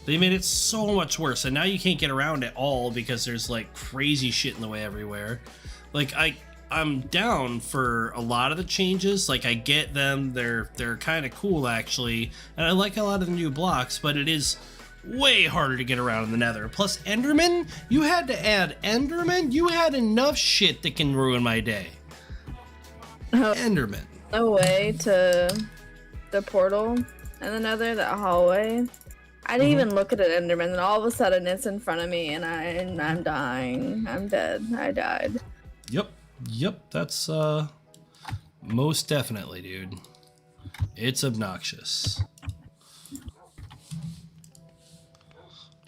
They made it so much worse, and now you can't get around at all because there's like crazy shit in the way everywhere. Like I'm down for a lot of the changes. Like I get them, they're kind of cool actually, and I like a lot of the new blocks, but it is way harder to get around in the Nether. Plus Enderman, you had to add Enderman. You had enough shit that can ruin my day. Enderman. No way to the portal in the Nether, that hallway. I didn't even look at an Enderman, and all of a sudden it's in front of me, and I'm dying. I'm dead. I died. Yep, that's most definitely, dude. It's obnoxious.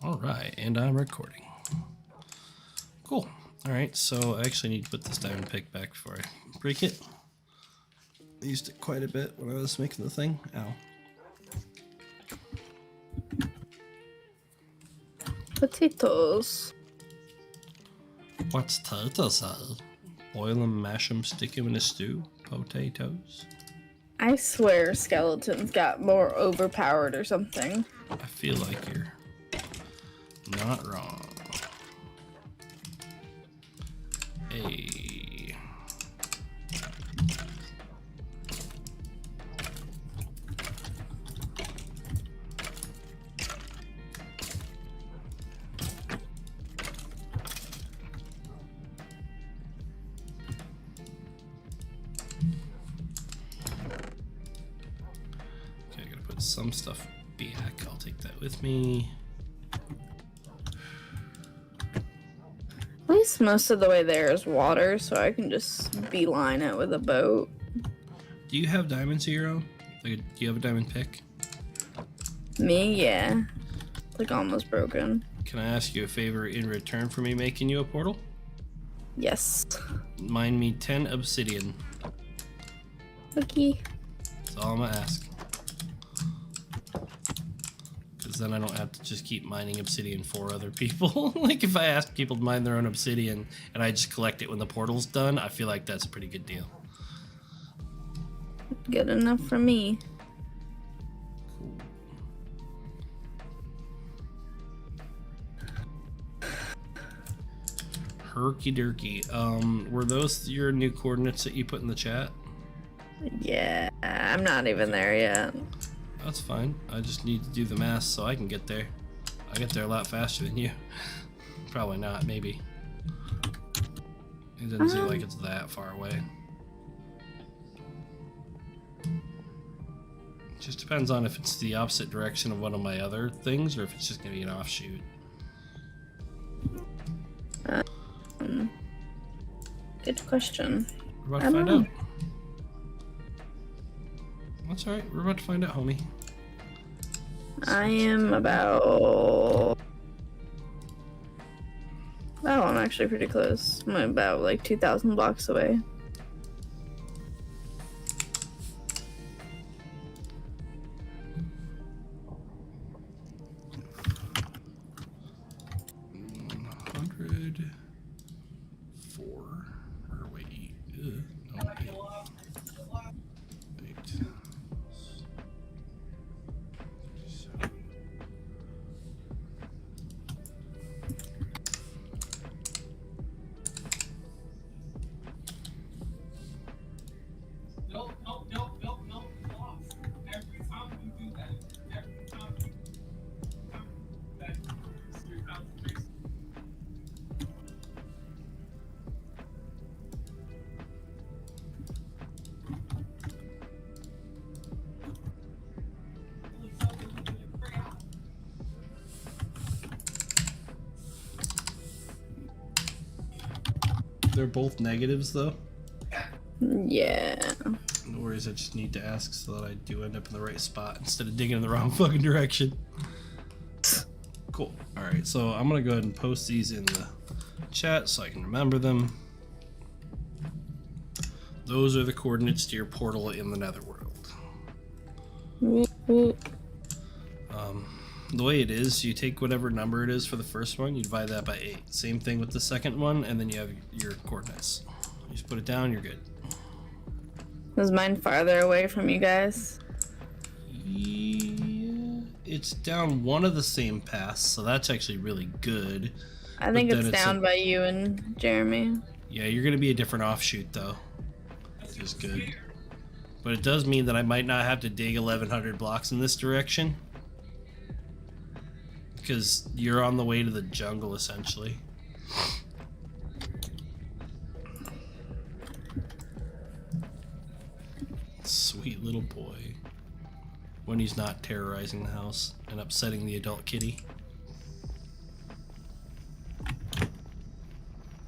All right, and I'm recording. Cool. All right, so I actually need to put this diamond pick back before I break it. I used it quite a bit when I was making the thing. Ow. Potatoes. What's potatoes? Boil them, mash them, stick them in a stew. Potatoes. I swear skeletons got more overpowered or something. I feel like you're not wrong. Hey. Some stuff back. I'll take that with me. At least most of the way there is water, so I can just beeline it with a boat. Do you have diamonds of your own? Like, do you have a diamond pick? Me, yeah. It's like almost broken. Can I ask you a favor in return for me making you a portal? Yes. Mine me 10 obsidian. Okay. That's all I'm gonna ask. Then I don't have to just keep mining obsidian for other people. Like if I ask people to mine their own obsidian and I just collect it when the portal's done, I feel like that's a pretty good deal. Good enough for me. Cool. Herky jerky. Were those your new coordinates that you put in the chat? Yeah, I'm not even there yet. That's fine. I just need to do the math so I can get there. I get there a lot faster than you. Probably not, maybe. It doesn't seem like it's that far away. It just depends on if it's the opposite direction of one of my other things or if it's just going to be an offshoot. Good question. We're about to find out. That's alright. We're about to find out, homie. I am about... Oh, I'm actually pretty close. I'm about like 2,000 blocks away. They're both negatives, though? Yeah. No worries, I just need to ask so that I do end up in the right spot instead of digging in the wrong fucking direction. Cool. Alright, so I'm gonna go ahead and post these in the chat so I can remember them. Those are the coordinates to your portal in the Netherworld. The way it is, you take whatever number it is for the first one, you divide that by 8. Same thing with the second one, and then you have your coordinates. You just put it down, you're good. Was mine farther away from you guys? Yeah, it's down one of the same paths, so that's actually really good. I think it's down by you and Jeremy. Yeah, you're gonna be a different offshoot though, which is good. But it does mean that I might not have to dig 1,100 blocks in this direction, because you're on the way to the jungle essentially. Sweet little boy. When he's not terrorizing the house and upsetting the adult kitty.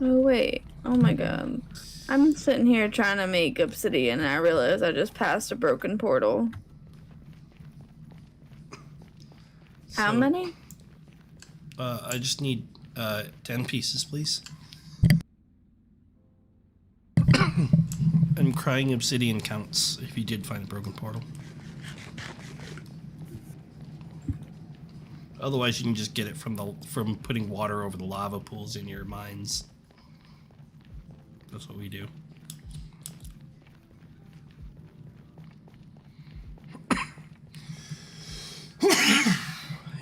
Oh wait, oh my god. I'm sitting here trying to make obsidian and I realize I just passed a broken portal. How many? I just need 10 pieces, please. And crying obsidian counts if you did find a broken portal. Otherwise, you can just get it from putting water over the lava pools in your mines. That's what we do.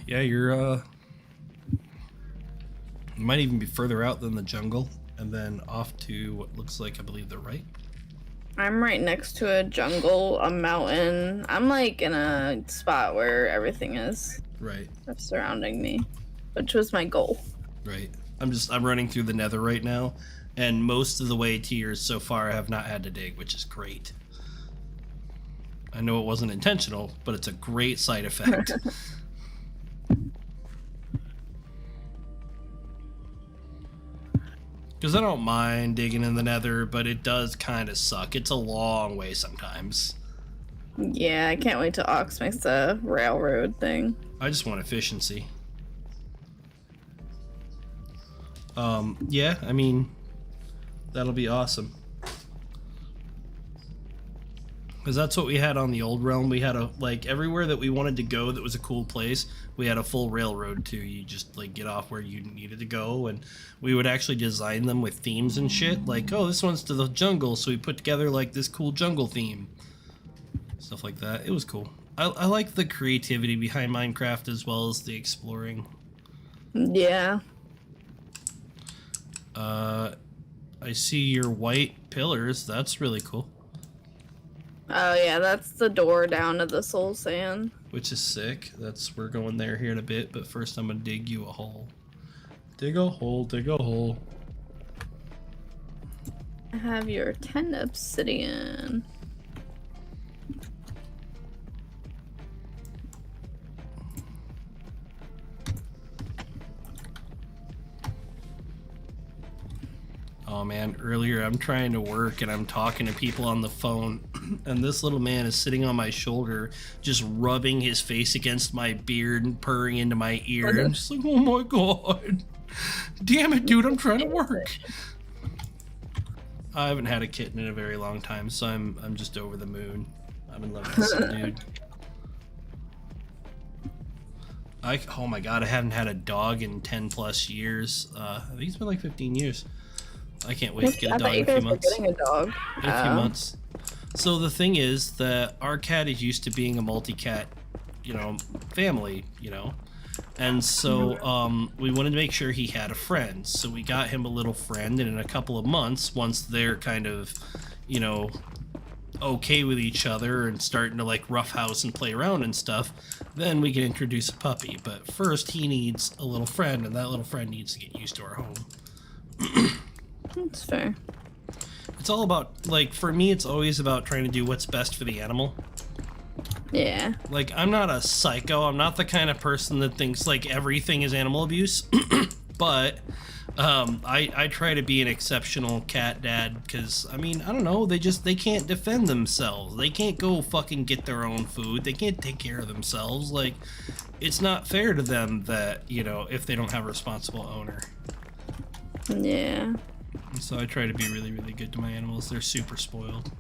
Yeah, you might even be further out than the jungle, and then off to what looks like, I believe, the right. I'm right next to a jungle, a mountain. I'm like in a spot where everything is. Right. That's surrounding me, which was my goal. Right. I'm running through the nether right now, and most of the way to yours so far I have not had to dig, which is great. I know it wasn't intentional, but it's a great side effect. Because I don't mind digging in the nether, but it does kind of suck. It's a long way sometimes. Yeah, I can't wait till Ox makes the railroad thing. I just want efficiency. Yeah, I mean, that'll be awesome. Because that's what we had on the old realm. We had everywhere that we wanted to go that was a cool place, we had a full railroad too. You just get off where you needed to go, and we would actually design them with themes and shit. Like, oh, this one's to the jungle, so we put together this cool jungle theme. Stuff like that. It was cool. I like the creativity behind Minecraft as well as the exploring. Yeah. I see your white pillars. That's really cool. Oh yeah, that's the door down to the soul sand. Which is sick. We're going there here in a bit, but first I'm gonna dig you a hole. Dig a hole, dig a hole. I have your 10 obsidian. Oh man, earlier I'm trying to work and I'm talking to people on the phone and this little man is sitting on my shoulder just rubbing his face against my beard and purring into my ear. I'm just like, oh my god. Damn it, dude, I'm trying to work. I haven't had a kitten in a very long time, so I'm just over the moon. I'm in love with this dude. Oh my god, I haven't had a dog in 10 plus years. I think it's been 15 years. I can't wait to get a dog in a few months. Getting a dog. In a few months. So the thing is that our cat is used to being a multi-cat, family, and so we wanted to make sure he had a friend. So we got him a little friend, and in a couple of months, once they're kind of, okay with each other and starting to roughhouse and play around and stuff, then we can introduce a puppy. But first, he needs a little friend, and that little friend needs to get used to our home. That's fair. It's all about, for me, it's always about trying to do what's best for the animal. Yeah. I'm not a psycho. I'm not the kind of person that thinks, everything is animal abuse. But I try to be an exceptional cat dad because, I don't know, they can't defend themselves. They can't go fucking get their own food. They can't take care of themselves. It's not fair to them that, if they don't have a responsible owner. Yeah. So I try to be really, really good to my animals. They're super spoiled.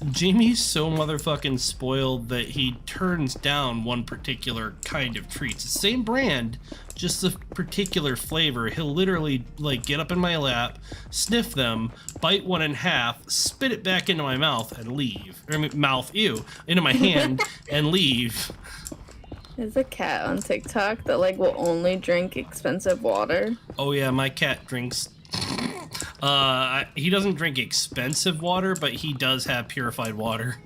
Jamie's so motherfucking spoiled that he turns down one particular kind of treats. The same brand, just the particular flavor. He'll literally get up in my lap, sniff them, bite one in half, spit it back into my mouth and leave. Into my hand and leave. There's a cat on TikTok that like will only drink expensive water. Oh yeah, my cat drinks. He doesn't drink expensive water, but he does have purified water.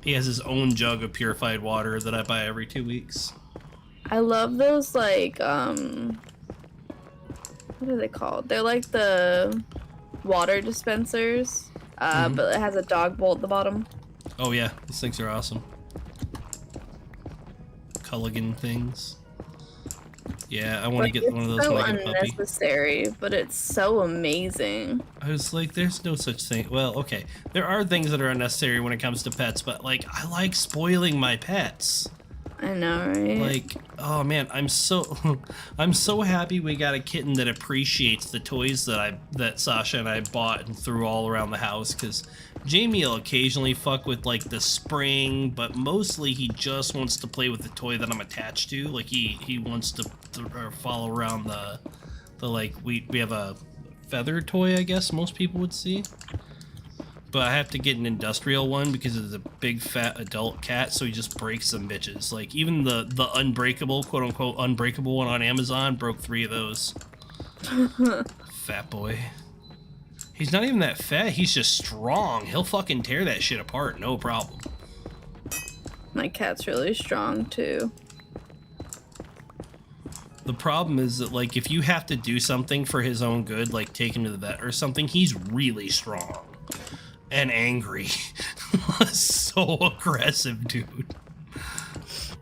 He has his own jug of purified water that I buy every 2 weeks. I love those like what are they called? They're like the water dispensers, but it has a dog bowl at the bottom. Oh yeah, these things are awesome. Culligan things. Yeah, I want to get one of those when I get a puppy. It's so unnecessary, but it's so amazing. I was like, there's no such thing. Well, okay, there are things that are unnecessary when it comes to pets, but like, I like spoiling my pets. I know, right? Like, oh man, I'm so happy we got a kitten that appreciates the toys that Sasha and I bought and threw all around the house, because Jamie will occasionally fuck with like the spring, but mostly he just wants to play with the toy that I'm attached to. Like he wants to follow around the like we have a feather toy, I guess most people would see. But I have to get an industrial one because it's a big fat adult cat, so he just breaks some bitches. Like even the unbreakable, quote unquote unbreakable one on Amazon broke 3 of those. Fat boy. He's not even that fat, he's just strong. He'll fucking tear that shit apart, no problem. My cat's really strong too. The problem is that like if you have to do something for his own good, like take him to the vet or something, he's really strong. And angry. So aggressive, dude.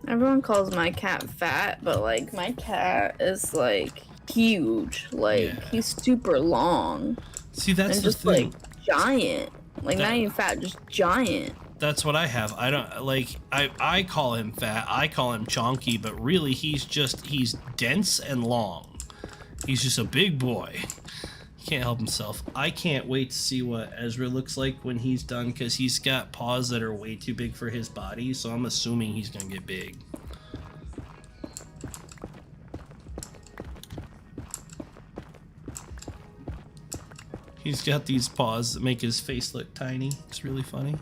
Everyone calls my cat fat, but like my cat is like huge. Like he's super long. See, that's and the just thing. Like giant. Like not even fat, just giant. That's what I have. I don't like I call him fat, I call him chonky, but really he's dense and long. He's just a big boy. Can't help himself. I can't wait to see what Ezra looks like when he's done, because he's got paws that are way too big for his body, so I'm assuming he's gonna get big. He's got these paws that make his face look tiny. It's really funny.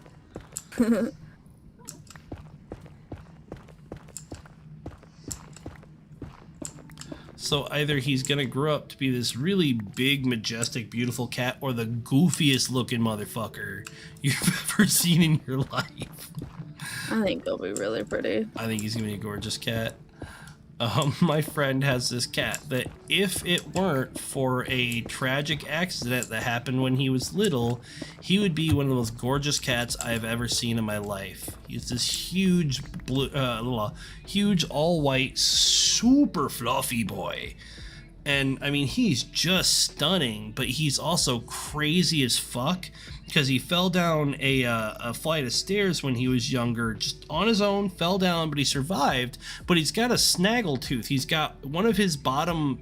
So either he's gonna grow up to be this really big, majestic, beautiful cat, or the goofiest looking motherfucker you've ever seen in your life. I think he'll be really pretty. I think he's gonna be a gorgeous cat. My friend has this cat that if it weren't for a tragic accident that happened when he was little, he would be one of the most gorgeous cats I've ever seen in my life. He's this huge, huge all-white, super fluffy boy. And, I mean, he's just stunning, but he's also crazy as fuck because he fell down a flight of stairs when he was younger, just on his own, fell down, but he survived. But he's got a snaggle tooth. He's got one of his bottom,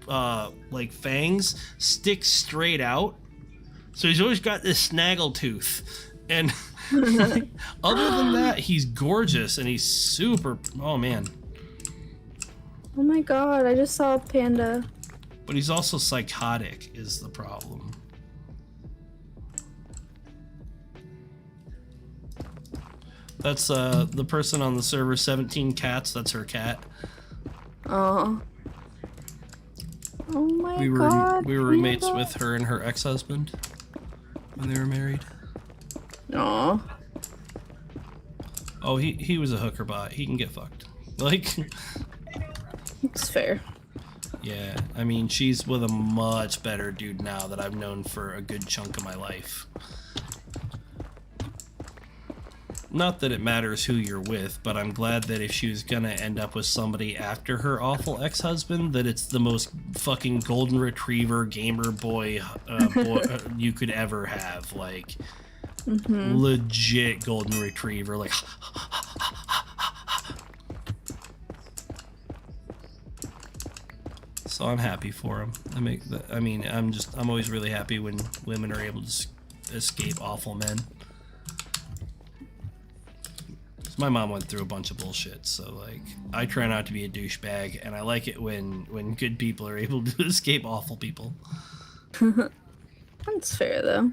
like, fangs sticks straight out. So he's always got this snaggle tooth. And like, other than that, he's gorgeous and he's super, oh man. Oh my god, I just saw a panda. But he's also psychotic is the problem. That's the person on the server, 17 Cats, that's her cat. Oh my god. We were roommates with her and her ex-husband when they were married. Aw. Oh, he was a hooker bot. He can get fucked. Like, it's fair. Yeah, I mean, she's with a much better dude now that I've known for a good chunk of my life. Not that it matters who you're with, but I'm glad that if she was gonna end up with somebody after her awful ex-husband, that it's the most fucking golden retriever gamer boy, you could ever have. Like, legit golden retriever, like. So I'm happy for him. I'm always really happy when women are able to escape awful men. My mom went through a bunch of bullshit, so like I try not to be a douchebag, and I like it when good people are able to escape awful people. That's fair though.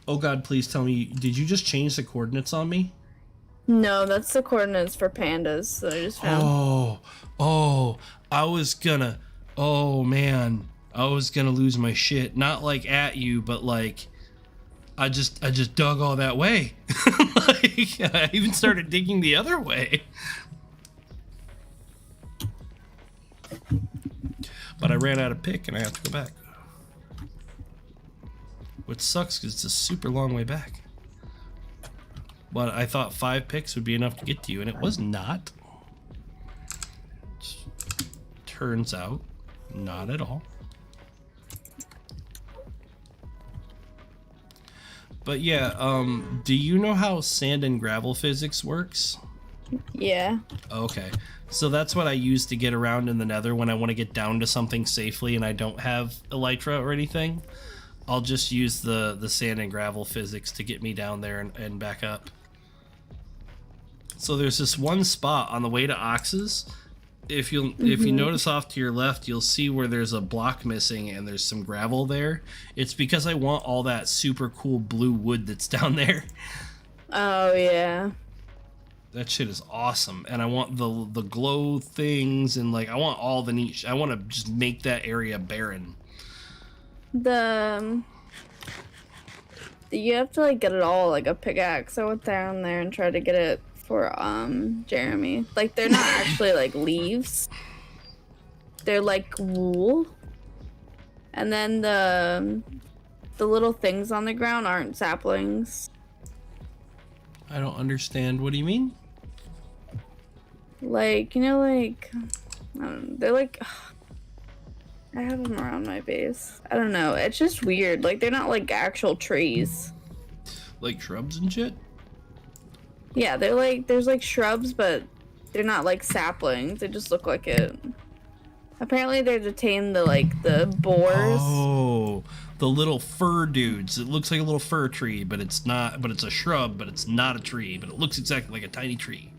Oh God, please tell me, did you just change the coordinates on me? No, that's the coordinates for pandas that I just found. Oh, I was gonna, oh man, I was gonna lose my shit. Not like at you, but like, I just dug all that way. Like, I even started digging the other way. But I ran out of pick and I have to go back. Which sucks because it's a super long way back. But I thought 5 picks would be enough to get to you, and it was not. Turns out, not at all. But yeah, do you know how sand and gravel physics works? Yeah. Okay. So that's what I use to get around in the nether when I want to get down to something safely and I don't have elytra or anything. I'll just use the sand and gravel physics to get me down there and back up. So there's this one spot on the way to Ox's. If you notice off to your left, you'll see where there's a block missing and there's some gravel there. It's because I want all that super cool blue wood that's down there. Oh yeah. That shit is awesome, and I want the glow things and like I want all the neat. I want to just make that area barren. You have to like get it all like a pickaxe. I went down there and tried to get it for Jeremy. Like they're not actually like leaves. They're like wool. And then the little things on the ground aren't saplings. I don't understand. What do you mean? Like, you know, like they're like I have them around my base. I don't know. It's just weird. Like they're not like actual trees. Like shrubs and shit? Yeah, they're like there's like shrubs, but they're not like saplings. They just look like it. Apparently they're to tame the boars. Oh, the little fir dudes. It looks like a little fir tree, but it's not. But it's a shrub, but it's not a tree. But it looks exactly like a tiny tree.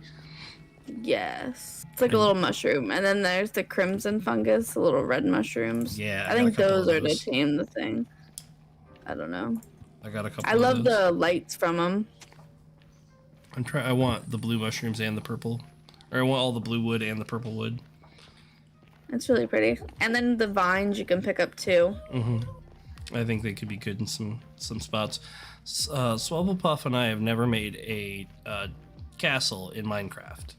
Yes. It's like a little mushroom. And then there's the crimson fungus, the little red mushrooms. Yeah, I think got a couple those of are to those. tame the thing. I don't know. I got a couple. I love the lights from them. I want the blue mushrooms and the purple, or I want all the blue wood and the purple wood. It's really pretty. And then the vines you can pick up too. I think they could be good in some spots. Swabblepuff and I have never made a castle in Minecraft.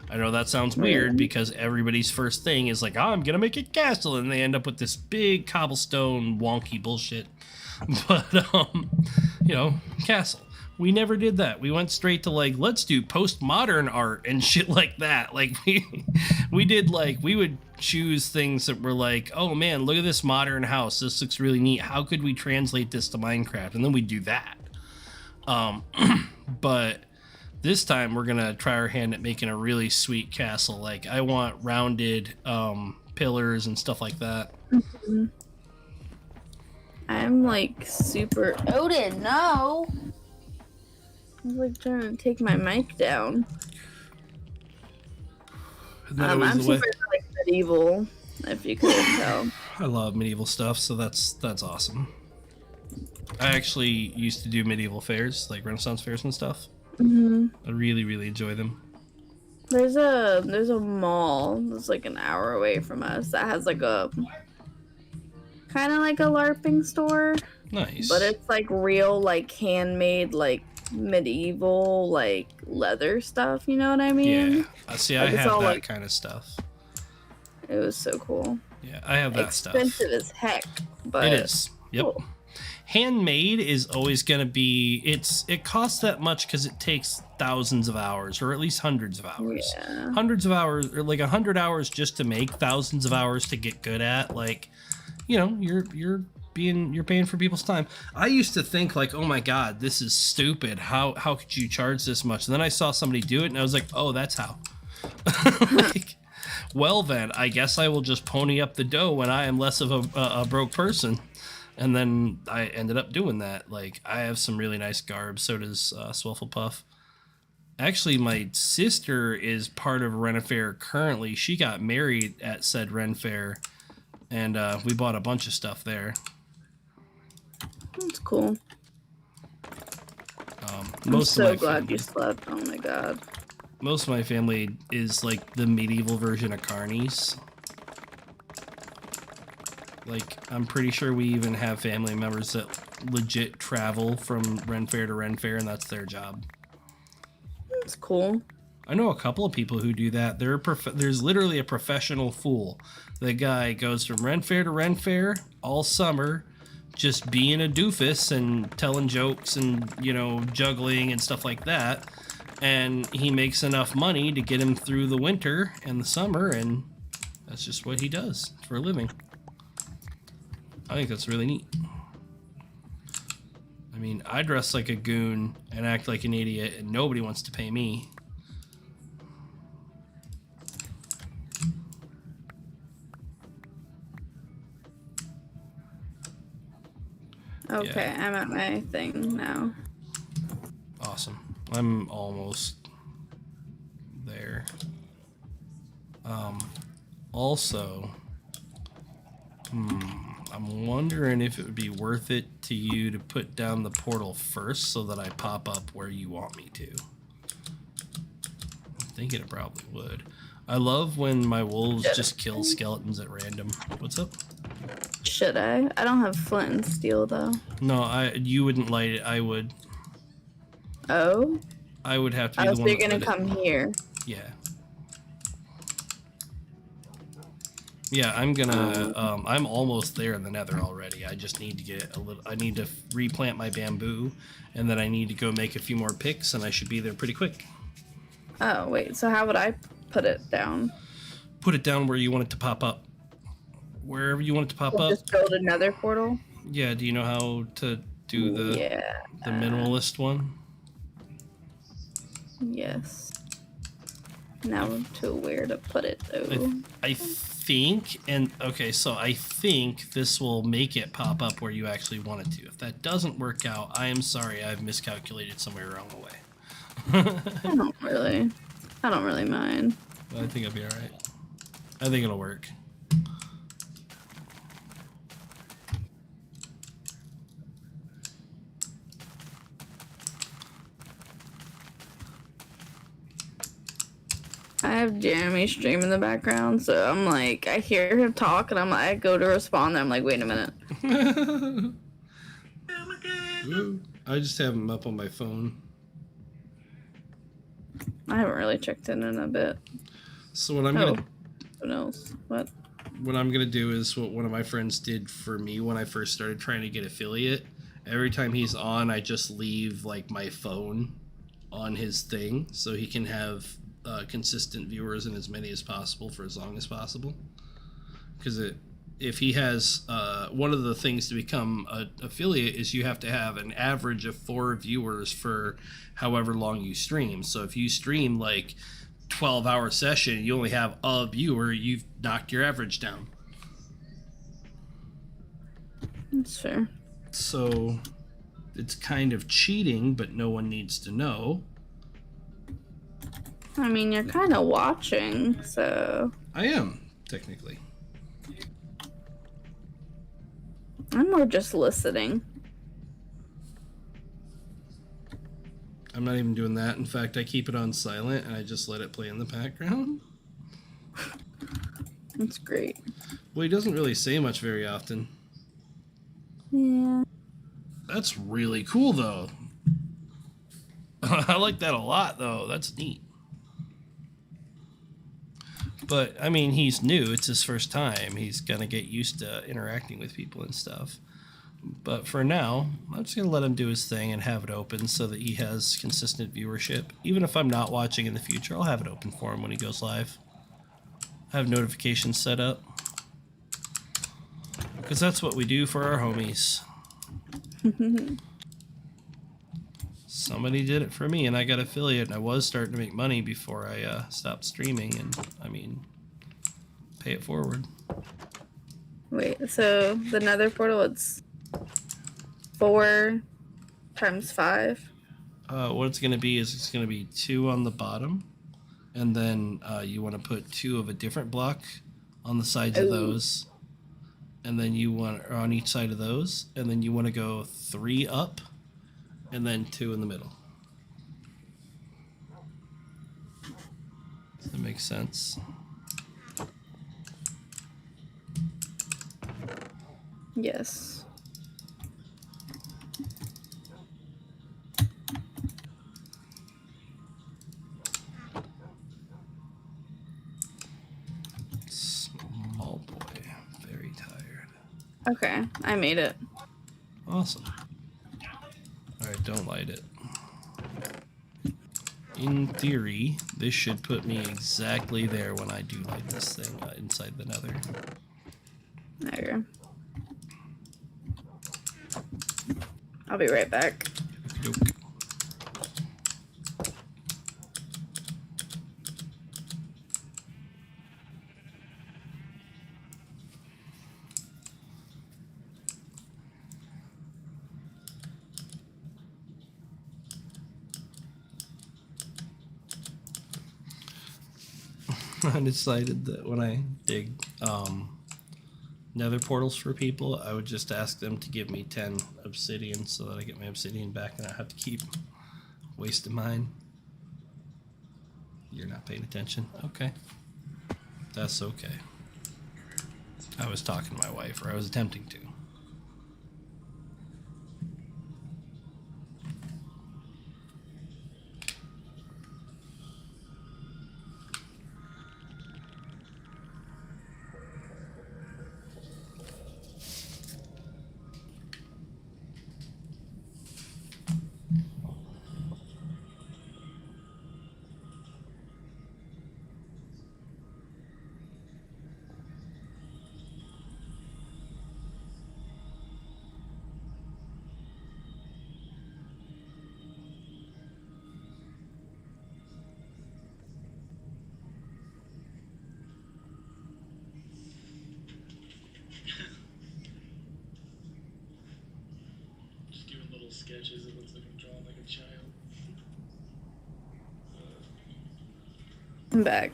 I know that sounds weird because everybody's first thing is like, oh, I'm gonna make a castle, and they end up with this big cobblestone wonky bullshit. But you know, castle. We never did that. We went straight to like, let's do postmodern art and shit like that. Like we did like, we would choose things that were like, oh man, look at this modern house. This looks really neat. How could we translate this to Minecraft? And then we do that. But this time we're gonna try our hand at making a really sweet castle. Like I want rounded pillars and stuff like that. I'm like super Odin, no. I was like trying to take my mic down. I'm super like medieval, if you couldn't tell. I love medieval stuff, so that's awesome. I actually used to do medieval fairs, like Renaissance fairs and stuff. I really enjoy them. There's a mall that's like an hour away from us that has like a kind of like a LARPing store. Nice. But it's like real like handmade like medieval like leather stuff, you know what I mean? Yeah. See, like, I have that like, kind of stuff. It was so cool. Yeah, I have that stuff. Expensive as heck, but it is. Yep. Cool. Handmade is always going to be, it costs that much because it takes thousands of hours, or at least hundreds of hours. Yeah. Hundreds of hours, or like 100 hours just to make, thousands of hours to get good at. Like, you know, you're paying for people's time. I used to think like, oh my god, this is stupid. How could you charge this much? And then I saw somebody do it, and I was like, oh, that's how. Like, well then, I guess I will just pony up the dough when I am less of a broke person. And then I ended up doing that. Like, I have some really nice garb. So does Swafflepuff. Actually, my sister is part of Ren Fair currently. She got married at said Ren Fair, and we bought a bunch of stuff there. That's cool. I'm so glad you slept. Oh my god. Most of my family is like the medieval version of carnies. Like, I'm pretty sure we even have family members that legit travel from Ren Fair to Ren Fair, and that's their job. That's cool. I know a couple of people who do that. There's literally a professional fool. The guy goes from Ren Fair to Ren Fair all summer, just being a doofus and telling jokes and, you know, juggling and stuff like that. And he makes enough money to get him through the winter and the summer, and that's just what he does for a living. I think that's really neat. I mean, I dress like a goon and act like an idiot, and nobody wants to pay me. Okay, Yeah. I'm at my thing now. Awesome. I'm almost there. Also, I'm wondering if it would be worth it to you to put down the portal first so that I pop up where you want me to. I'm thinking it probably would. I love when my wolves just kill skeletons at random. What's up? Should I? I don't have flint and steel though. No, you wouldn't light it. I would. Oh? I would have to be Oh, the so one you're that gonna lit come here. Yeah. Yeah, I'm gonna. I'm almost there in the Nether already. I just need to get a little. I need to replant my bamboo, and then I need to go make a few more picks, and I should be there pretty quick. Oh, wait. So how would I put it down? Put it down where you want it to pop up. Wherever you want it to pop up. Just build another portal? Yeah. Do you know how to do the minimalist one? Yes. Now to where to put it though. I think, and okay, so I think this will make it pop up where you actually want it to. If that doesn't work out, I am sorry, I've miscalculated somewhere along the way. I don't really mind. But I think I'll be all right. I think it'll work. I have Jeremy stream in the background, so I'm like, I hear him talk, and I go to respond, and I'm like, wait a minute. I just have them up on my phone. I haven't really checked in a bit. So what I'm gonna Who knows? What? What I'm gonna do is what one of my friends did for me when I first started trying to get affiliate. Every time he's on, I just leave like my phone on his thing so he can have consistent viewers and as many as possible for as long as possible. Because if he has one of the things to become an affiliate is you have to have an average of 4 viewers for however long you stream. So if you stream like 12-hour session, you only have a viewer, you've knocked your average down. That's fair. So it's kind of cheating, but no one needs to know. I mean, you're kind of watching, so... I am, technically. I'm more just listening. I'm not even doing that. In fact, I keep it on silent and I just let it play in the background. That's great. Well, he doesn't really say much very often. Yeah. That's really cool, though. I like that a lot, though. That's neat. But, I mean, he's new. It's his first time. He's going to get used to interacting with people and stuff. But for now, I'm just going to let him do his thing and have it open so that he has consistent viewership. Even if I'm not watching in the future, I'll have it open for him when he goes live. I have notifications set up. Because that's what we do for our homies. Somebody did it for me, and I got affiliate, and I was starting to make money before I stopped streaming, and, I mean, pay it forward. Wait, so the nether portal, it's 4 times 5? What it's going to be is it's going to be 2 on the bottom, and then you want to put 2 of a different block on the sides of those, and then you want on each side of those, and then you want to go 3 up, and then 2 in the middle. makes sense. Yes. Small boy, very tired. Okay, I made it. Awesome. Alright, don't light it. In theory, this should put me exactly there when I do light this thing inside the nether. There you go. I'll be right back. Nope. I decided that when I dig nether portals for people, I would just ask them to give me 10 obsidian so that I get my obsidian back and I don't have to keep wasting mine. You're not paying attention? Okay. That's okay. I was talking to my wife, or I was attempting to. Sketches, it looks like I'm drawing like a child. I'm back.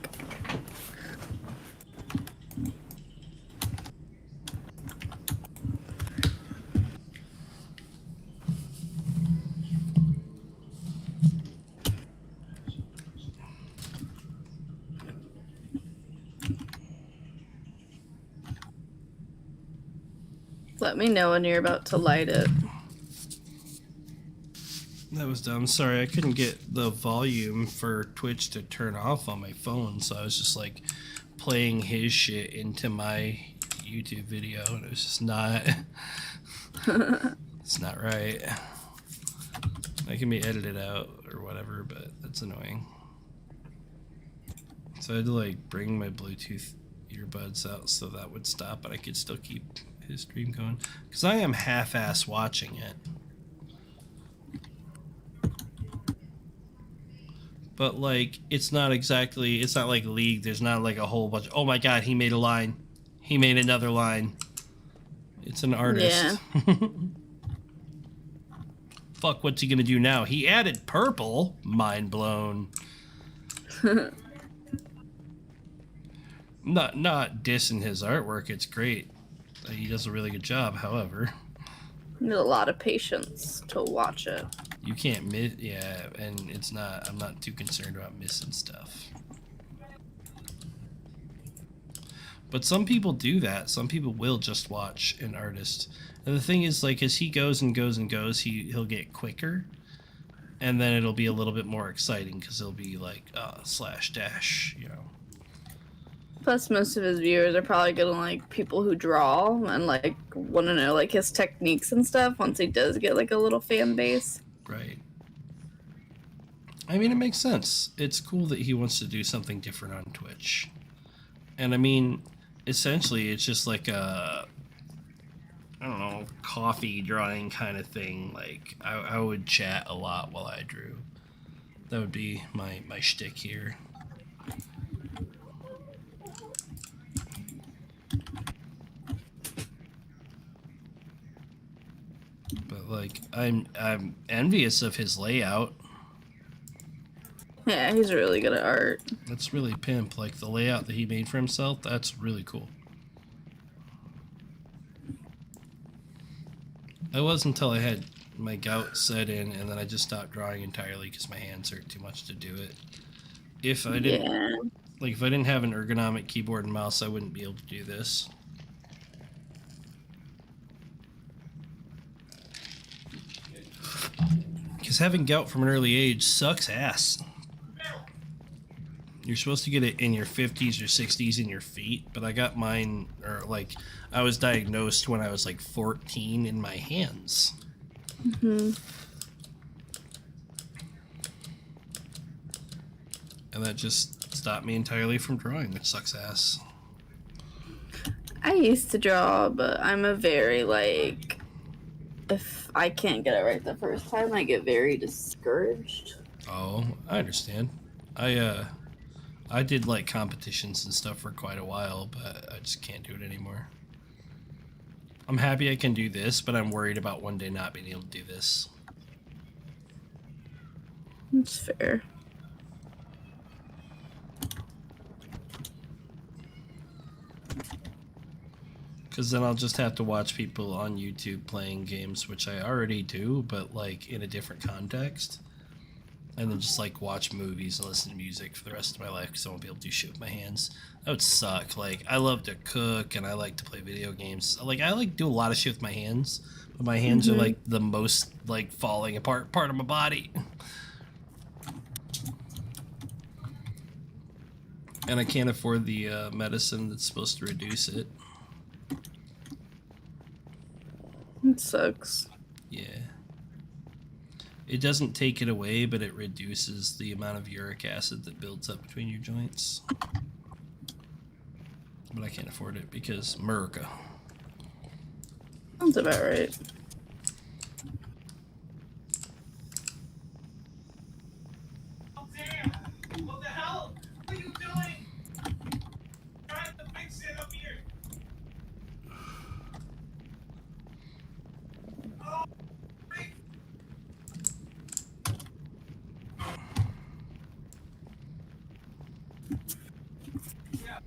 Let me know when you're about to light it. That was dumb. Sorry, I couldn't get the volume for Twitch to turn off on my phone, so I was just like playing his shit into my YouTube video, and it was just not. It's not right. That can be edited out or whatever, but that's annoying. So I had to like bring my Bluetooth earbuds out so that would stop, but I could still keep his stream going because I am half-ass watching it. But like, it's not like League. There's not like a whole bunch. Oh my god, he made a line. He made another line. It's an artist. Yeah. Fuck, what's he gonna do now? He added purple. Mind blown. Not dissing his artwork. It's great. He does a really good job. However, you need a lot of patience to watch it. You can't miss, yeah, and it's not, I'm not too concerned about missing stuff. But some people do that. Some people will just watch an artist. And the thing is, like, as he goes and goes and goes, he'll get quicker. And then it'll be a little bit more exciting because it'll be like slash dash, you know. Plus, most of his viewers are probably gonna like people who draw and like want to know like his techniques and stuff once he does get like a little fan base. Right. I mean, it makes sense. It's cool that he wants to do something different on Twitch. And I mean, essentially, it's just like a, I don't know, coffee drawing kind of thing. Like, I would chat a lot while I drew. That would be my shtick here. But like, I'm envious of his layout. Yeah, he's really good at art. That's really pimp. Like the layout that he made for himself, that's really cool. It wasn't until I had my gout set in and then I just stopped drawing entirely because my hands hurt too much to do it. If I didn't, Like, if I didn't have an ergonomic keyboard and mouse, I wouldn't be able to do this. Because having gout from an early age sucks ass. You're supposed to get it in your 50s or 60s in your feet, but I got mine, or like, I was diagnosed when I was like 14 in my hands. Mm-hmm. And that just stopped me entirely from drawing, which sucks ass. I used to draw, but I'm a very, like, if I can't get it right the first time, I get very discouraged. Oh, I understand. I did like competitions and stuff for quite a while, but I just can't do it anymore. I'm happy I can do this, but I'm worried about one day not being able to do this. That's fair. Because then I'll just have to watch people on YouTube playing games, which I already do, but like in a different context. And then just like watch movies and listen to music for the rest of my life because I won't be able to do shit with my hands. That would suck. Like, I love to cook and I like to play video games. Like, I like to do a lot of shit with my hands, but my hands are like the most like falling apart part of my body. And I can't afford the medicine that's supposed to reduce it. It sucks. Yeah. It doesn't take it away, but it reduces the amount of uric acid that builds up between your joints. But I can't afford it because America. Sounds about right. Oh, damn! What the hell? What are you doing? Trying to fix it up here. Oh, freak. Yeah.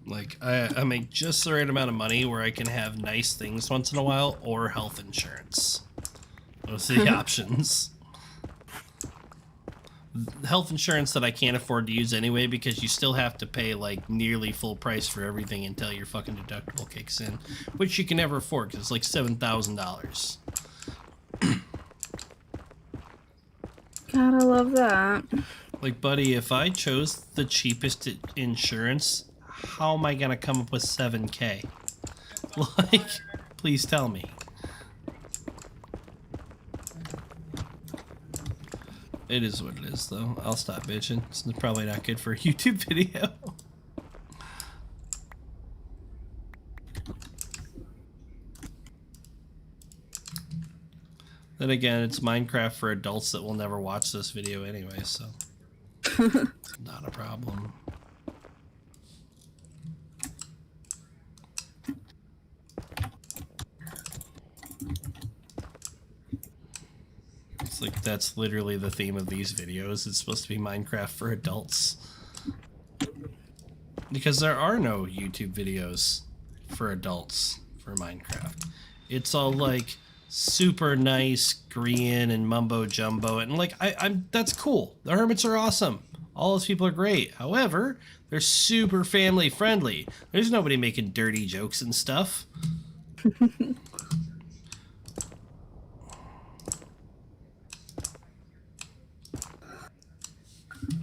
Like, I make just the right amount of money where I can have nice things once in a while or health insurance. Those are the options. Health insurance that I can't afford to use anyway because you still have to pay like nearly full price for everything until your fucking deductible kicks in, which you can never afford because it's like $7,000. Gotta love that. Like, buddy, if I chose the cheapest insurance, how am I gonna come up with $7K? Like, please tell me. It is what it is, though. I'll stop bitching. It's probably not good for a YouTube video. Then again, it's Minecraft for adults that will never watch this video anyway, so not a problem. It's like that's literally the theme of these videos. It's supposed to be Minecraft for adults. Because there are no YouTube videos for adults for Minecraft. It's all like super nice Korean and mumbo jumbo, and like I'm that's cool. The hermits are awesome. All those people are great. However, they're super family friendly. There's nobody making dirty jokes and stuff.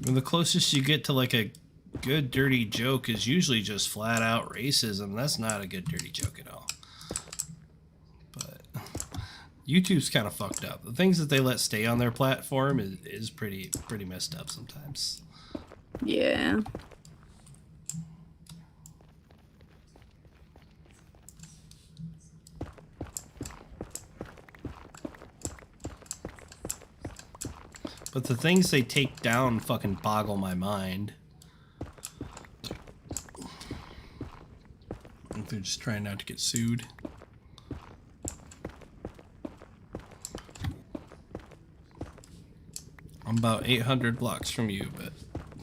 And the closest you get to like a good dirty joke is usually just flat out racism. That's not a good dirty joke at all. But YouTube's kind of fucked up. The things that they let stay on their platform is pretty messed up sometimes. Yeah. But the things they take down fucking boggle my mind. I think they're just trying not to get sued. I'm about 800 blocks from you, but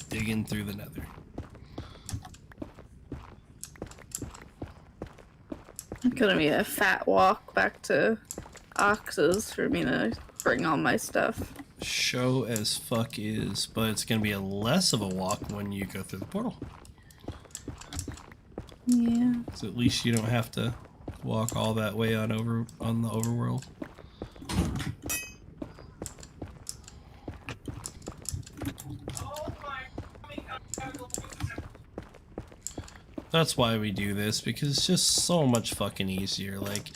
digging through the nether. It's gonna be a fat walk back to Ox's for me to bring all my stuff. Show as fuck is, but it's gonna be a less of a walk when you go through the portal. Yeah. So at least you don't have to walk all that way on the overworld. That's why we do this, because it's just so much fucking easier. Like,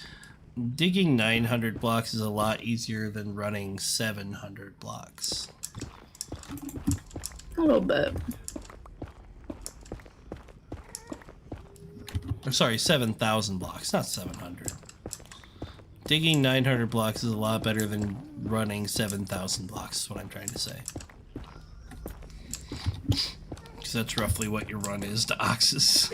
digging 900 blocks is a lot easier than running 700 blocks. A little bit. Or sorry, 7,000 blocks, not 700. Digging 900 blocks is a lot better than running 7,000 blocks, is what I'm trying to say. Because that's roughly what your run is to Oxus.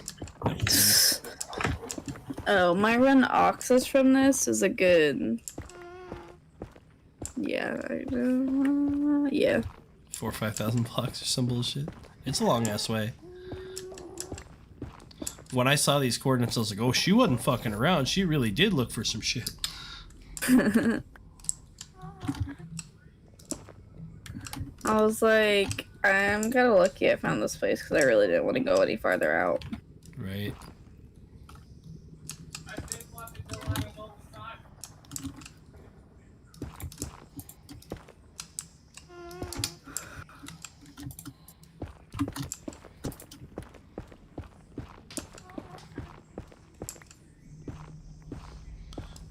Oh, my run to Oxus from this is a good... Yeah, yeah. 4,000 or 5,000 blocks or some bullshit. It's a long ass way. When I saw these coordinates, I was like, oh, she wasn't fucking around. She really did look for some shit. I was like, I'm kind of lucky I found this place because I really didn't want to go any farther out. Right.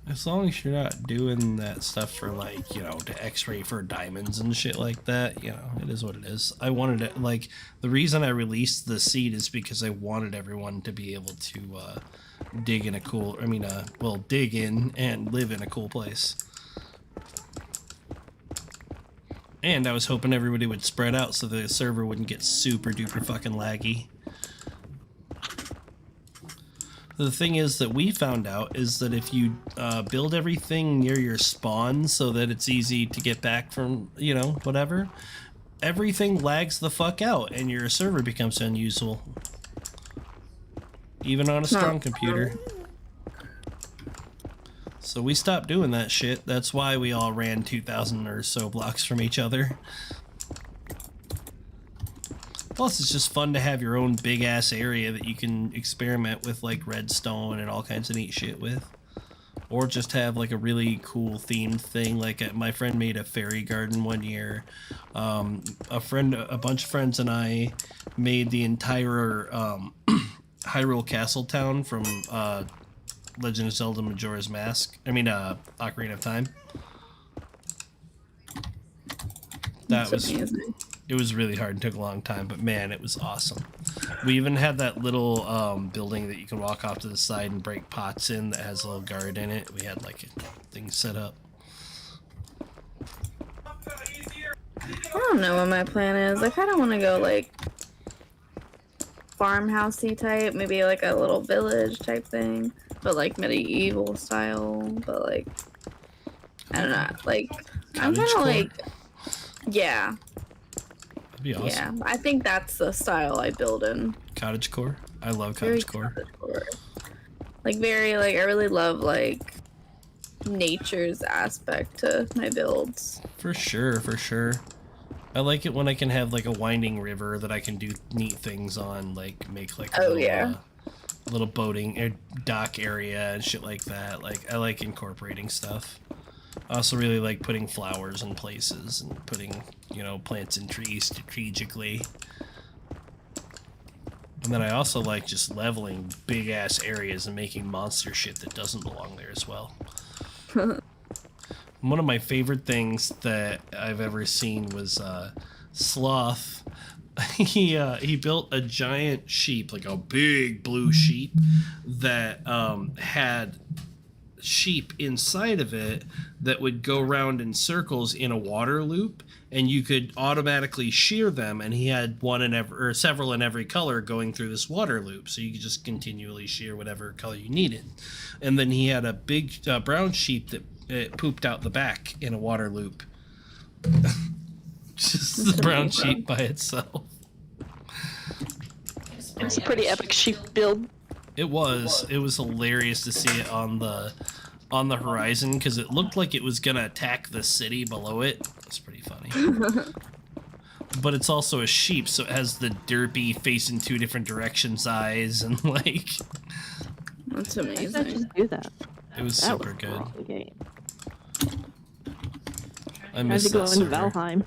As long as you're not doing that stuff for, like, you know, to x-ray for diamonds and shit like that, you know, it is what it is. I wanted it, like, the reason I released the seed is because I wanted everyone to be able to dig in a cool, well, dig in and live in a cool place. And I was hoping everybody would spread out so the server wouldn't get super duper fucking laggy. The thing is that we found out is that if you build everything near your spawn so that it's easy to get back from, you know, whatever, everything lags the fuck out and your server becomes unusable. Even on a strong computer. So we stopped doing that shit. That's why we all ran 2,000 or so blocks from each other. Plus, it's just fun to have your own big-ass area that you can experiment with, like, redstone and all kinds of neat shit with. Or just have, like, a really cool themed thing. Like, my friend made a fairy garden one year. A bunch of friends and I made the entire Hyrule Castle town from Legend of Zelda Majora's Mask. Ocarina of Time. That was amazing. It was really hard and took a long time, but man, it was awesome. We even had that little building that you can walk off to the side and break pots in that has a little guard in it. We had like a thing set up. I don't know what my plan is. I kind of want to go like farmhousey type, maybe like a little village type thing, but like medieval style. But like, I don't know. Like, I'm kind of like, yeah. Be awesome. Yeah, I think that's the style I build in. Cottagecore? I love cottagecore. Like very like I really love like nature's aspect to my builds. For sure, for sure. I like it when I can have like a winding river that I can do neat things on, like make like a little boating or dock area and shit like that. Like I like incorporating stuff. I also really like putting flowers in places and putting, you know, plants and trees strategically. And then I also like just leveling big ass areas and making monster shit that doesn't belong there as well. One of my favorite things that I've ever seen was Sloth. He built a giant sheep, like a big blue sheep that had sheep inside of it that would go around in circles in a water loop, and you could automatically shear them, and he had one in every, or several in every color going through this water loop, so you could just continually shear whatever color you needed. And then he had a big brown sheep that it pooped out the back in a water loop. Just the brown sheep by itself. It's a pretty epic sheep build. It was hilarious to see it on the horizon because it looked like it was gonna attack the city below it. That's pretty funny. But it's also a sheep, so it has the derpy facing 2 different directions eyes and like. That's Why did I amazing. just do that? It was That super was good. wrong game. I I had miss to go that into server. Valheim.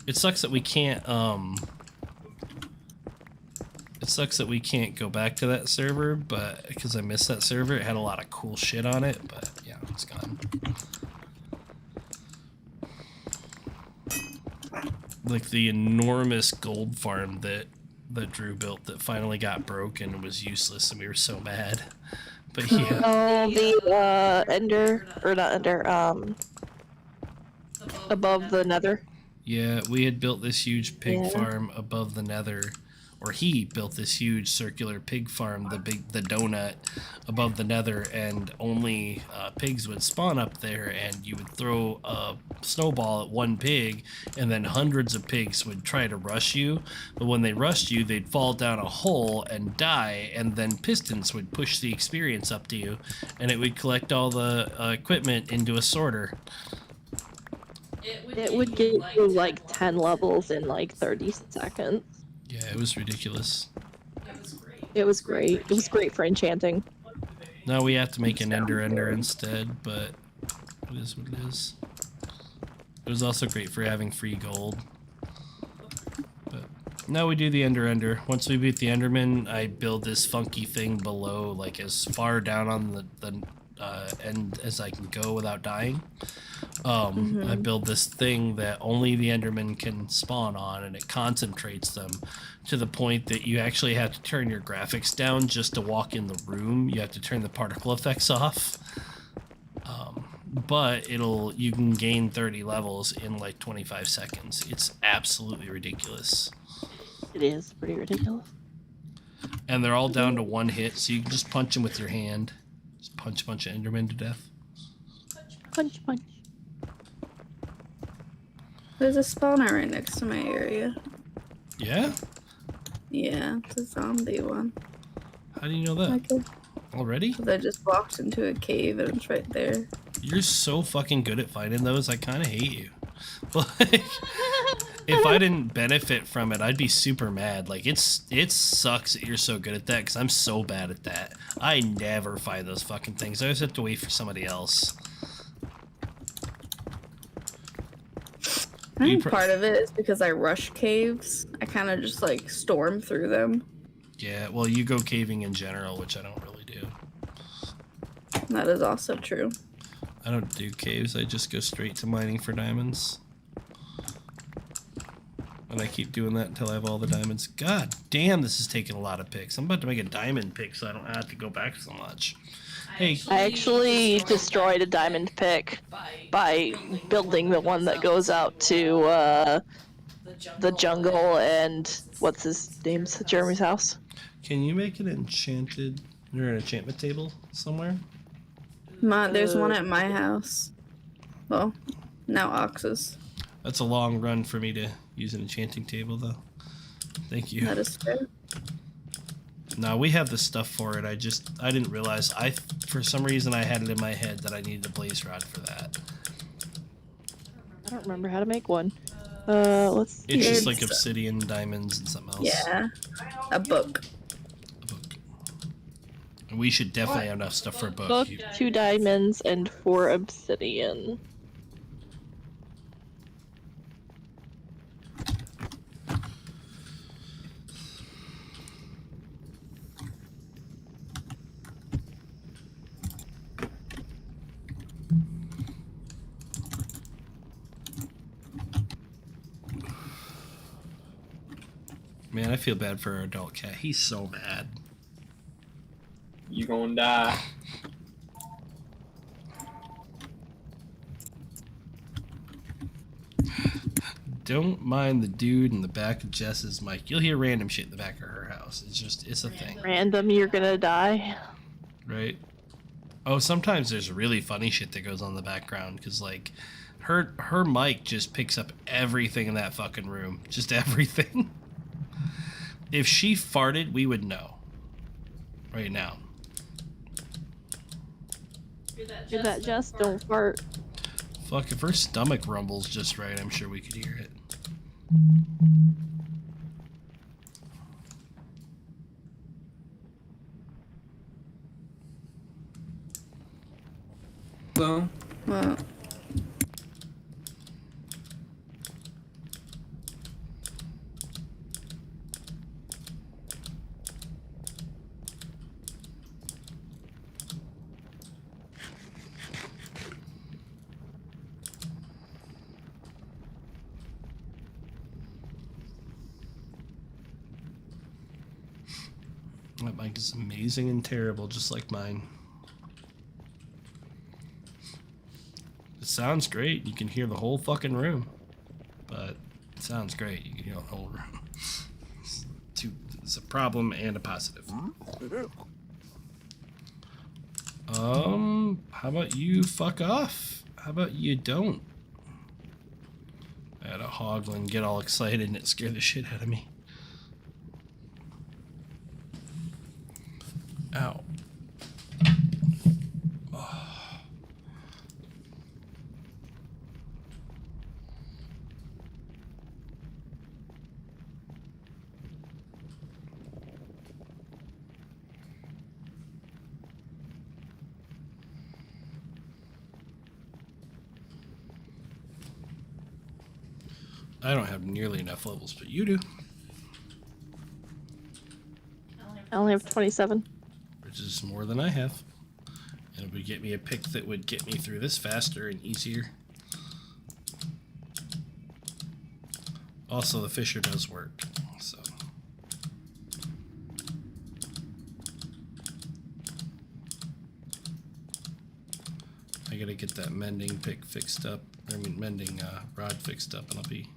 It sucks that we can't go back to that server, but because I miss that server, it had a lot of cool shit on it, but yeah, it's gone. Like the enormous gold farm that Drew built that finally got broken and was useless, and we were so mad. But yeah, Oh, the Ender, or not Ender, above the Nether. yeah, we had built this huge pig Yeah. farm above the Nether, or he built this huge circular pig farm, the donut above the Nether, and only pigs would spawn up there, and you would throw a snowball at one pig, and then hundreds of pigs would try to rush you, but when they rushed you, they'd fall down a hole and die, and then pistons would push the experience up to you, and it would collect all the equipment into a sorter. It would get you like 10 levels in like 30 seconds. Yeah, it was ridiculous. It was great. It was great for enchanting. Now we have to make an ender instead, but it is what it is. It was also great for having free gold. But now we do the ender. Once we beat the enderman, I build this funky thing below, like as far down on the end as I can go without dying. I build this thing that only the enderman can spawn on, and it concentrates them to the point that you actually have to turn your graphics down just to walk in the room. You have to turn the particle effects off. But you can gain 30 levels in like 25 seconds. It's absolutely ridiculous. It is pretty ridiculous. And they're all down to 1 hit, so you can just punch them with your hand. Just punch a bunch of endermen to death. Punch, punch. There's a spawner right next to my area. Yeah? Yeah, it's a zombie one. How do you know that? Okay. Already? 'Cause I just walked into a cave and it's right there. You're so fucking good at finding those, I kind of hate you. Like, if I didn't benefit from it, I'd be super mad. Like, it sucks that you're so good at that, because I'm so bad at that. I never find those fucking things. I always have to wait for somebody else. I think part of it is because I rush caves. I kind of just like storm through them. Yeah, well, you go caving in general, which I don't really do. That is also true. I don't do caves, I just go straight to mining for diamonds. And I keep doing that until I have all the diamonds. God damn, this is taking a lot of picks. I'm about to make a diamond pick so I don't have to go back so much. Hey, I actually destroyed a diamond pick by building the one that goes out to the jungle and what's his name's Jeremy's house. can you make an enchanted or an enchantment table somewhere? There's one at my house. Well, now Ox's. That's a long run for me to use an enchanting table, though. Thank you. That is fair. No, we have the stuff for it. I didn't realize. For some reason, I had it in my head that I needed a blaze rod for that. I don't remember how to make one. Let's see. It's just It's- like obsidian, diamonds, and something else. Yeah. A book. A book. And we should definitely have enough stuff for a book. Book, 2 diamonds, and 4 obsidian. Man, I feel bad for our adult cat. He's so mad. You gonna die. Don't mind the dude in the back of Jess's mic. You'll hear random shit in the back of her house. It's a thing, Random, you're gonna die. right? Oh, sometimes there's really funny shit that goes on in the background because like her mic just picks up everything in that fucking room, just everything. If she farted, we would know. right now. Hear that, Jess? Don't fart. Fuck, if her stomach rumbles just right, I'm sure we could hear it. So, Well, That mic is amazing and terrible, just like mine. It sounds great. You can hear the whole fucking room. But it sounds great. You can hear the whole room. It's a problem and a positive. How about you fuck off? How about you don't? I had a hoglin get all excited and it scared the shit out of me. Ow. I don't have nearly enough levels, but you do. I only have 27. Which is more than I have. And it would get me a pick that would get me through this faster and easier. Also, the fisher does work, so. I gotta get that mending pick fixed up. I mean, mending rod fixed up, and I'll be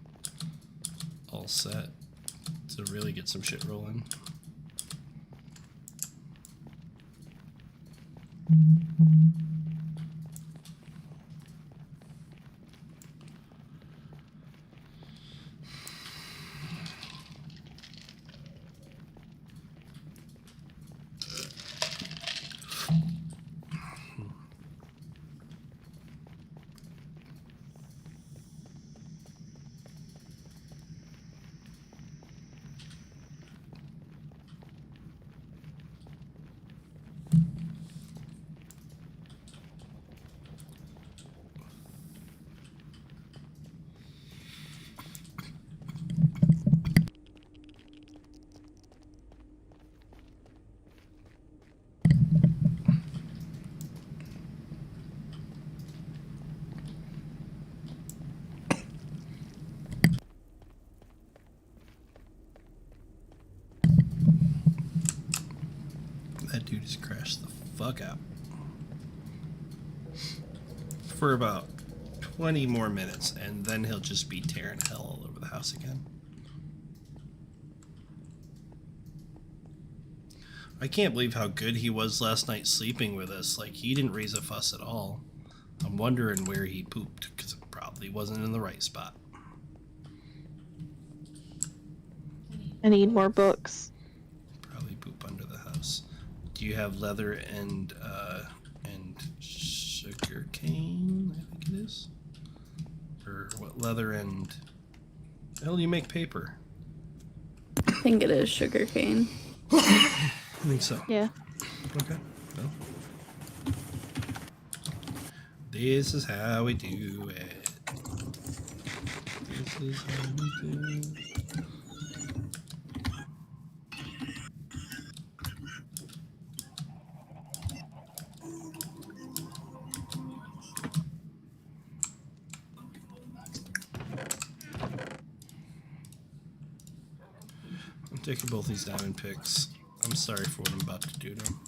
all set to really get some shit rolling. That dude just crashed the fuck out. For about 20 more minutes, and then he'll just be tearing hell all over the house again. I can't believe how good he was last night sleeping with us. Like, he didn't raise a fuss at all. I'm wondering where he pooped, because it probably wasn't in the right spot. I need more books. Probably poop under the house. Do you have leather and sugar cane? I think it is. Or what? Leather and hell, you make paper. I think it is sugarcane. I think so. Yeah. Okay. Well, this is how we do it. This is how we do it. I'm taking both these diamond picks. I'm sorry for what I'm about to do to them.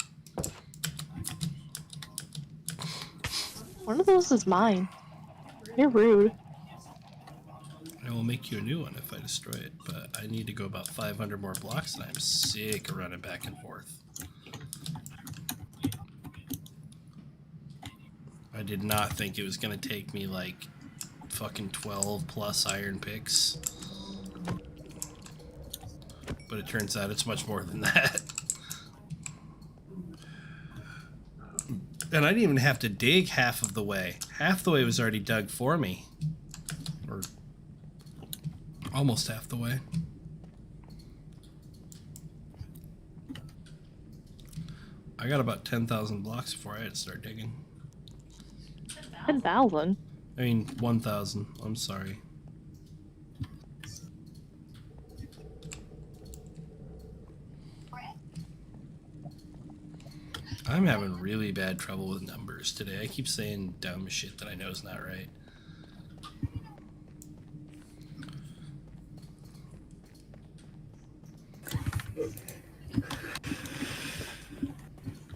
One of those is mine. You're rude. I will make you a new one if I destroy it, but I need to go about 500 more blocks, and I'm sick of running back and forth. I did not think it was going to take me like fucking 12 plus iron picks. But it turns out it's much more than that. And I didn't even have to dig half of the way. Half the way was already dug for me. Or almost half the way. I got about 10,000 blocks before I had to start digging. 10,000? I mean, 1,000. I'm sorry. I'm having really bad trouble with numbers today. I keep saying dumb shit that I know is not right.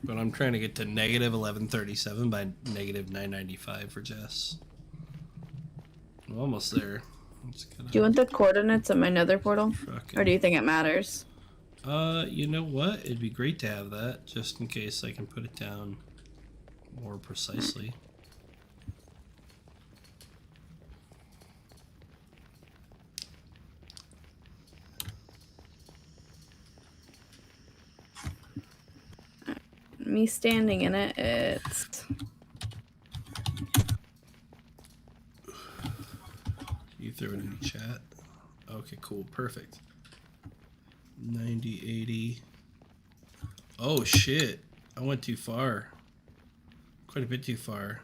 But I'm trying to get to negative 1137 by negative 995 for Jess. I'm almost there. Do you want the coordinates of my nether portal? Or do you think it matters? You know what? It'd be great to have that, just in case I can put it down more precisely. Me standing in it, it's... You throw it in the chat. Okay, cool, perfect. 90, 80. Oh shit, I went too far. Quite a bit too far.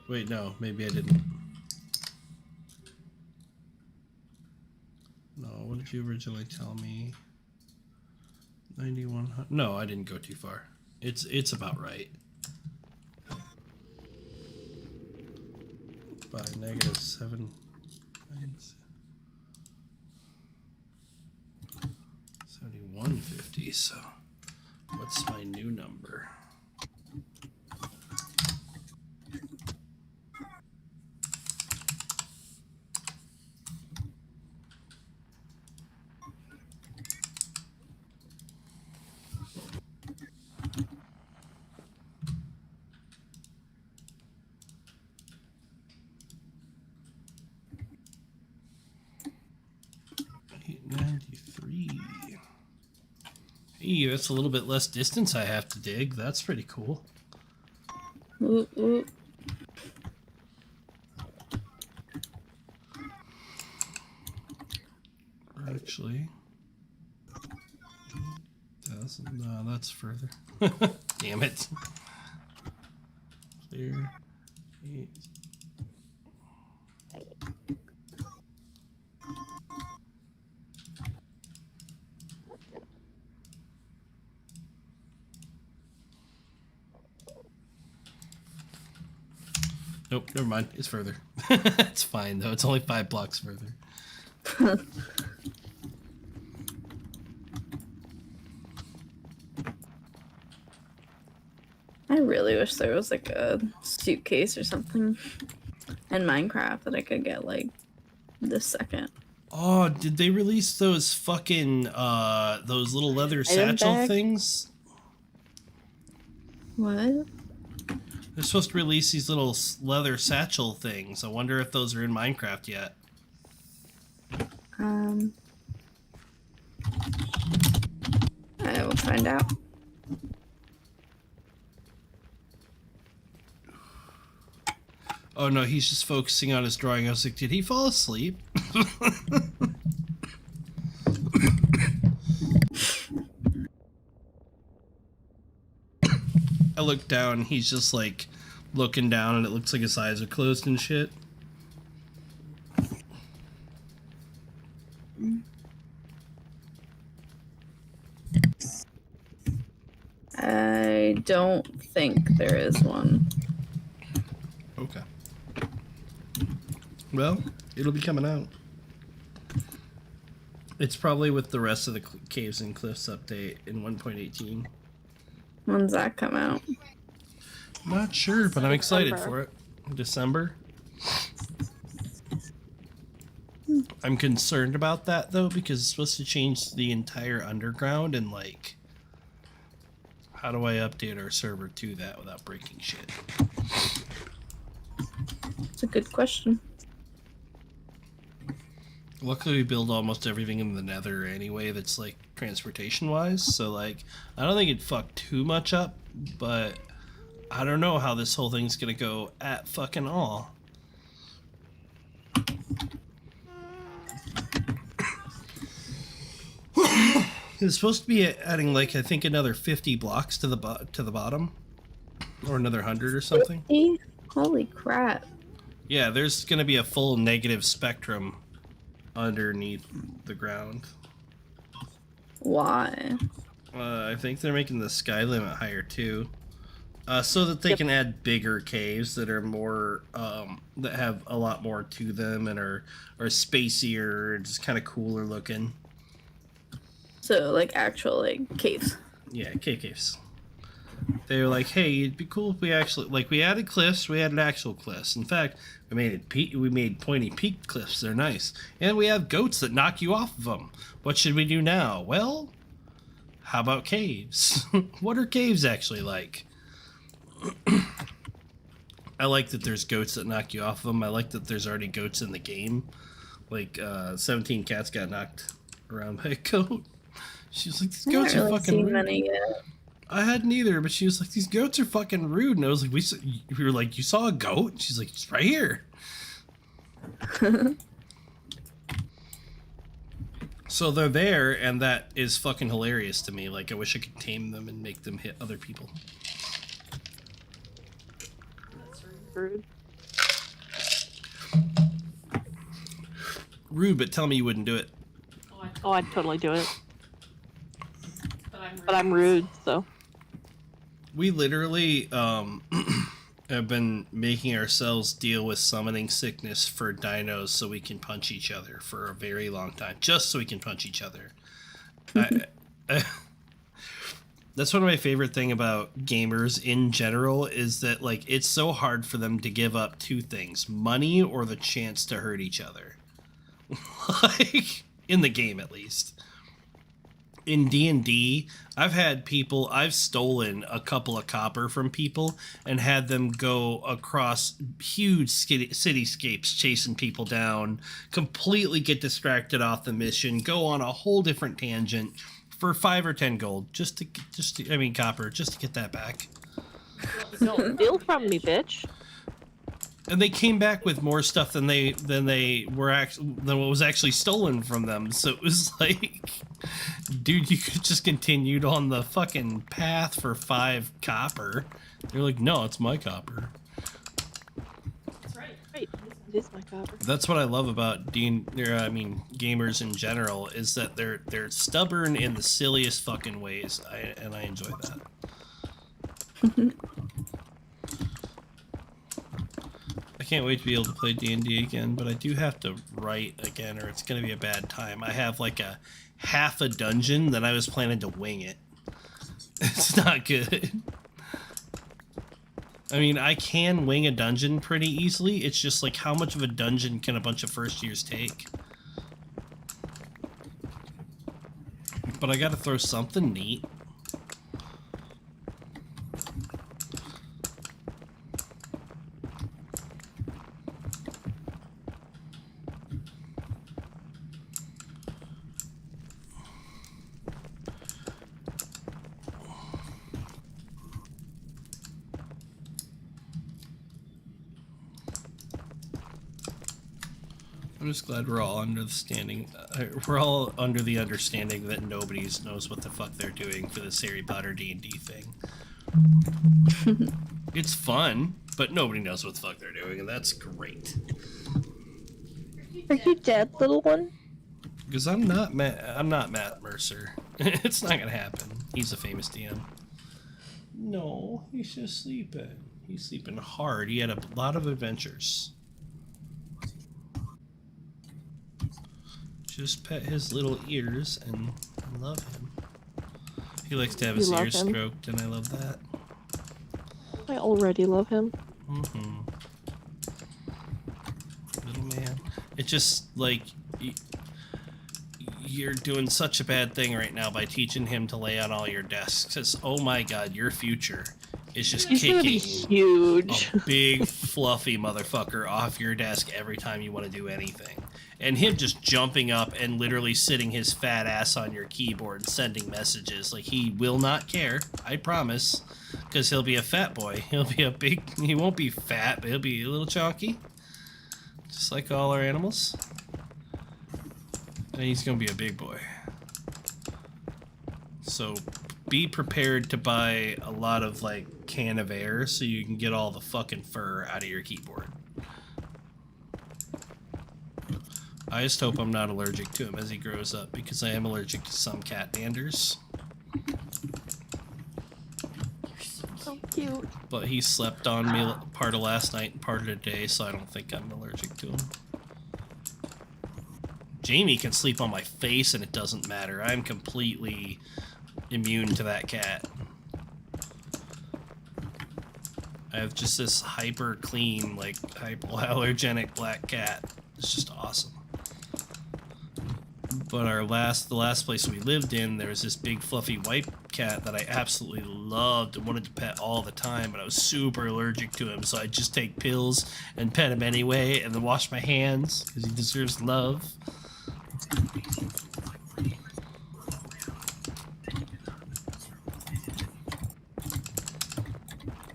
Wait, no, maybe I didn't. No, what did you originally tell me? 9100. No, I didn't go too far. It's about right. By negative 7. 7150. So, what's my new number? Hey, that's a little bit less distance I have to dig. That's pretty cool. Ooh, ooh. Actually, no, that's further. Damn it. Clear. 8. Nope, never mind. It's further. It's fine though. It's only 5 blocks further. I really wish there was like a suitcase or something in Minecraft that I could get like this second. Oh, did they release those fucking those little leather satchel bag? things? What? They're supposed to release these little leather satchel things. I wonder if those are in Minecraft yet. I will find out. Oh no, he's just focusing on his drawing. I was like, did he fall asleep? I look down, he's just like looking down and it looks like his eyes are closed and shit. I don't think there is one. Okay. Well, it'll be coming out. It's probably with the rest of the Caves and Cliffs update in 1.18. When's that come out? Not sure, but I'm excited December. for it. December. I'm concerned about that though because it's supposed to change the entire underground and like how do I update our server to that without breaking shit? It's a good question. Luckily we build almost everything in the nether anyway that's like transportation wise, so like I don't think it'd fuck too much up, but I don't know how this whole thing's gonna go at fucking all. It's supposed to be adding like I think another 50 blocks to the bottom, or another 100 or something. 50? Holy crap! Yeah, there's gonna be a full negative spectrum underneath the ground. Why? I think they're making the sky limit higher too, so that they can add bigger caves that are more that have a lot more to them and are spacier, just kind of cooler looking. So like actual like caves. Yeah, caves. They were like, hey, it'd be cool if we actually we added cliffs, we added actual cliffs. In fact, we made pointy peak cliffs. They're nice, and we have goats that knock you off of them. What should we do now? Well, how about caves? What are caves actually like? I like that there's goats that knock you off of them. I like that there's already goats in the game. Like 17 cats got knocked around by a goat. She was like, these goats are fucking rude. Many yet. I hadn't either, but she was like, these goats are fucking rude. And I was like, we were like, you saw a goat? She's like, it's right here. So they're there, and that is fucking hilarious to me. Like, I wish I could tame them and make them hit other people. Rude. Rude, but tell me you wouldn't do it. Oh, I'd totally do it. But I'm rude, so. We literally have been making ourselves deal with summoning sickness for dinos so we can punch each other for a very long time. Just so we can punch each other. That's one of my favorite thing about gamers in general is that like it's so hard for them to give up two things: money or the chance to hurt each other. Like in the game, at least. In D&D, I've stolen a couple of copper from people and had them go across huge cityscapes chasing people down, completely get distracted off the mission, go on a whole different tangent for 5 or 10 gold, copper, just to get that back. Don't steal from me, bitch. And they came back with more stuff than than what was actually stolen from them. So it was like, dude, you could just continued on the fucking path for 5 copper. They're like, no, it's my copper. That's right. Right. It is my copper. That's what I love about gamers in general is that they're stubborn in the silliest fucking ways, and I enjoy that. I can't wait to be able to play D&D again, but I do have to write again or it's going to be a bad time. I have like a half a dungeon that I was planning to wing it. It's not good. I mean, I can wing a dungeon pretty easily. It's just like how much of a dungeon can a bunch of first years take? But I got to throw something neat. I'm just glad we're all under the understanding that nobody knows what the fuck they're doing for this Harry Potter D&D thing. It's fun, but nobody knows what the fuck they're doing, and that's great. Are you dead, little one? Because I'm not Matt Mercer. It's not gonna happen. He's a famous DM. No, he's just sleeping. He's sleeping hard. He had a lot of adventures. Just pet his little ears and love him. He likes to have his ears stroked, and I love that. I already love him. Mm-hmm. Little man. It's just like you're doing such a bad thing right now by teaching him to lay on all your desks. Because, oh my god, your future is just kicking huge. a big fluffy motherfucker off your desk every time you want to do anything. and him just jumping up and literally sitting his fat ass on your keyboard and sending messages. Like, he will not care, I promise, because he'll be a fat boy. He'll be a big, he won't be fat, but he'll be a little chunky, just like all our animals. And he's gonna be a big boy. So be prepared to buy a lot of like can of air so you can get all the fucking fur out of your keyboard. I just hope I'm not allergic to him as he grows up, because I am allergic to some cat danders. So cute. But he slept on me part of last night and part of today, so I don't think I'm allergic to him. Jamie can sleep on my face and it doesn't matter. I'm completely immune to that cat. I have just this hyper clean, like hypoallergenic black cat. It's just awesome. But the last place we lived in, there was this big fluffy white cat that I absolutely loved and wanted to pet all the time, but I was super allergic to him, so I'd just take pills and pet him anyway, and then wash my hands because he deserves love.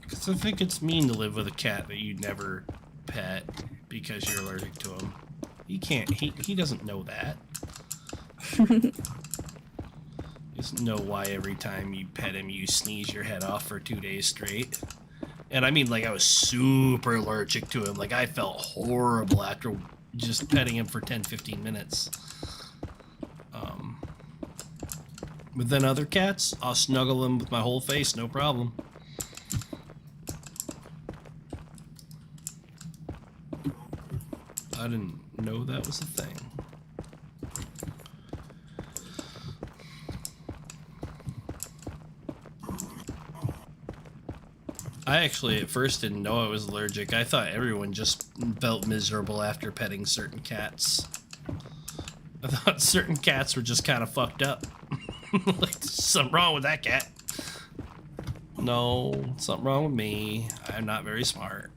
Because I think it's mean to live with a cat that you never pet because you're allergic to him. You can't. He doesn't know that. He doesn't know why every time you pet him you sneeze your head off for 2 days straight. And I mean, like, I was super allergic to him. Like, I felt horrible after just petting him for 10-15 minutes. But then other cats, I'll snuggle them with my whole face, no problem. I didn't know that was a thing. I actually at first didn't know I was allergic. I thought everyone just felt miserable after petting certain cats. I thought certain cats were just kind of fucked up. Like, there's something wrong with that cat. No, something wrong with me. I'm not very smart.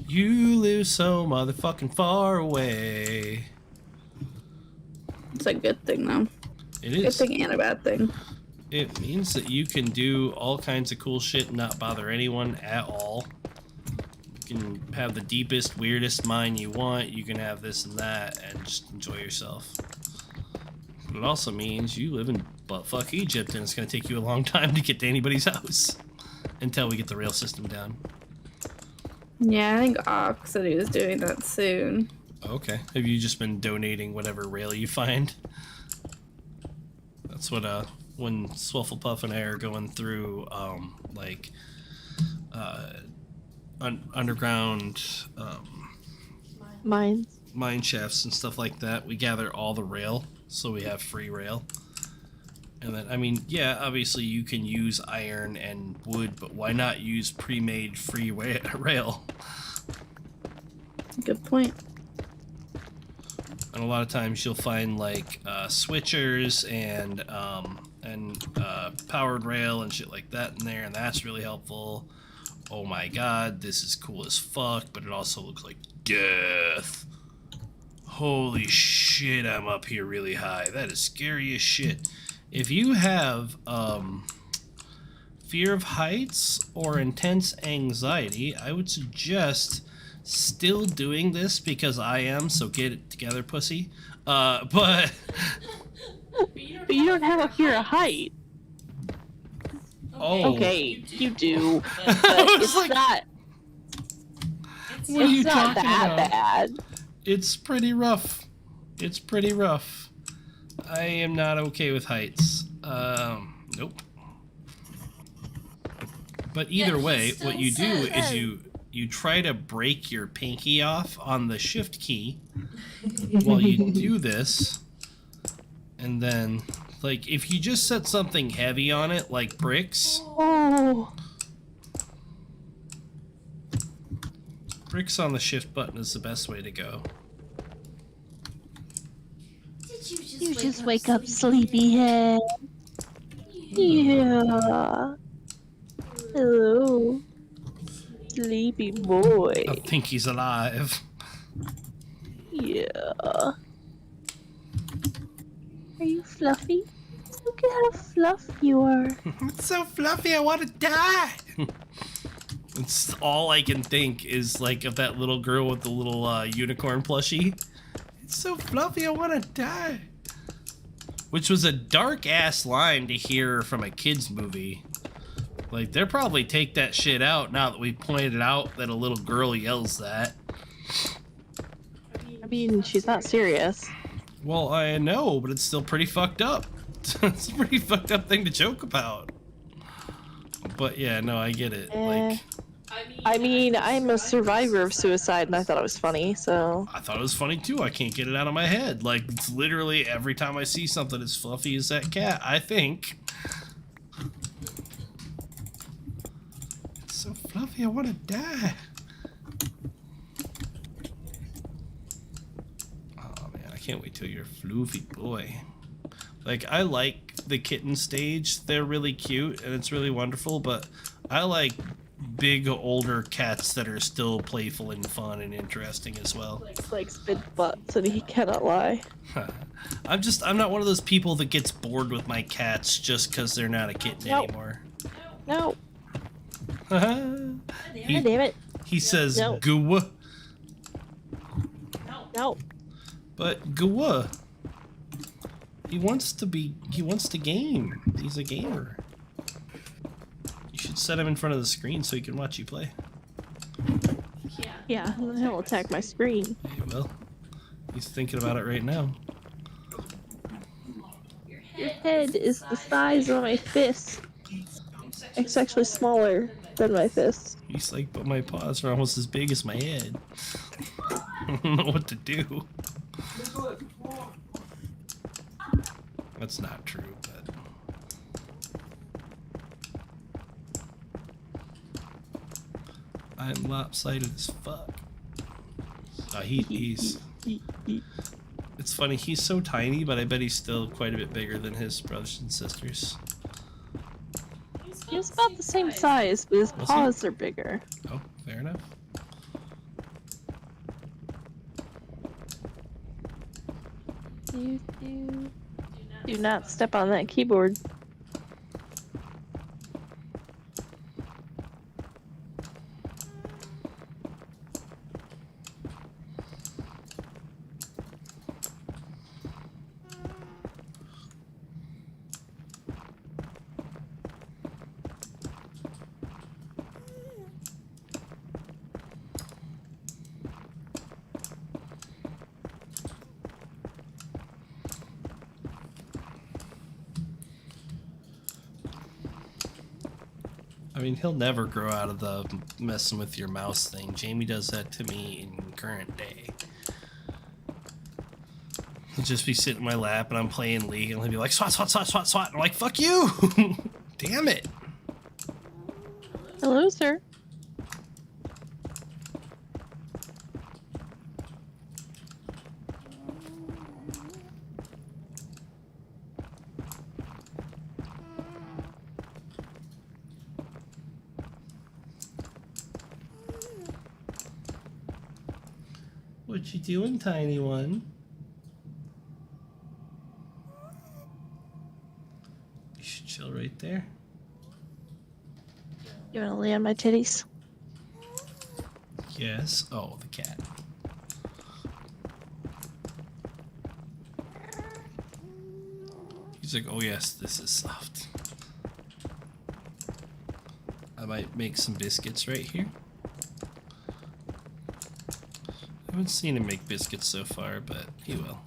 You live so motherfucking far away. It's a good thing, though. It Good is. thing and a bad thing. It means that you can do all kinds of cool shit and not bother anyone at all. You can have the deepest, weirdest mind you want. You can have this and that and just enjoy yourself. But it also means you live in buttfuck Egypt and it's going to take you a long time to get to anybody's house until we get the rail system down. Yeah, I think Ox said he was doing that soon. Okay. Have you just been donating whatever rail you find? That's what, when Swifflepuff and I are going through, underground, mine shafts and stuff like that, we gather all the rail, so we have free rail. And then, I mean, yeah, obviously you can use iron and wood, but why not use pre-made free rail? Good point. And a lot of times you'll find like switchers and powered rail and shit like that in there, and that's really helpful. Oh my god, this is cool as fuck, but it also looks like death. Holy shit, I'm up here really high. That is scary as shit. If you have fear of heights or intense anxiety, I would suggest still doing this because I am, so get it together, pussy. But you don't have a fear of height. Oh. Okay, you do. I But was it's like, not. what are you It's not talking that about? bad. It's pretty rough. It's pretty rough. I am not okay with heights. Nope. But either way, what you do is you try to break your pinky off on the shift key while you do this, and then, like, if you just set something heavy on it, like bricks, Oh. bricks on the shift button is the best way to go. You just wake up, sleepyhead. Yeah. Hello. Sleepy boy. I think he's alive. Yeah. Are you fluffy? Look at how fluff you are. It's so fluffy, I want to die. It's all I can think is like of that little girl with the little unicorn plushie. It's so fluffy, I want to die. Which was a dark ass line to hear from a kid's movie. Like, they'll probably take that shit out now that we pointed out that a little girl yells that. I mean, she's not serious. Well, I know, but it's still pretty fucked up. It's a pretty fucked up thing to joke about. But yeah, no, I get it. Like, I mean, I'm a survivor of suicide, and I thought it was funny, so... I thought it was funny too. I can't get it out of my head. Like, it's literally every time I see something as fluffy as that cat, I think. It's so fluffy, I want to die. Oh man, I can't wait till you're a fluffy boy. Like, I like the kitten stage. They're really cute and it's really wonderful, but I like big older cats that are still playful and fun and interesting as well. Like spit butts, and he cannot lie. I'm not one of those people that gets bored with my cats just because they're not a kitten anymore. No. Damn it. He says No. goo. No. But goo. He wants to game. He's a gamer. You should set him in front of the screen so he can watch you play. Yeah, and then he'll attack my screen. He will. He's thinking about it right now. Your head is the size of my fist. It's actually smaller than my fist. He's like, but my paws are almost as big as my head. I don't know what to do. That's not true, but... I'm lopsided as fuck. He's... It's funny, he's so tiny, but I bet he's still quite a bit bigger than his brothers and sisters. He's about the same size, but his paws are bigger. Oh, fair enough. Do not step on that keyboard. I mean, he'll never grow out of the messing with your mouse thing. Jamie does that to me in current day. He'll just be sitting in my lap and I'm playing League and he'll be like, swat, swat, swat, swat, swat. And I'm like, fuck you! Damn it! Hello, sir. What you doing, tiny one? You should chill right there. You wanna lay on my titties? Yes. Oh, the cat. He's like, oh yes, this is soft. I might make some biscuits right here. I haven't seen him make biscuits so far, but he will.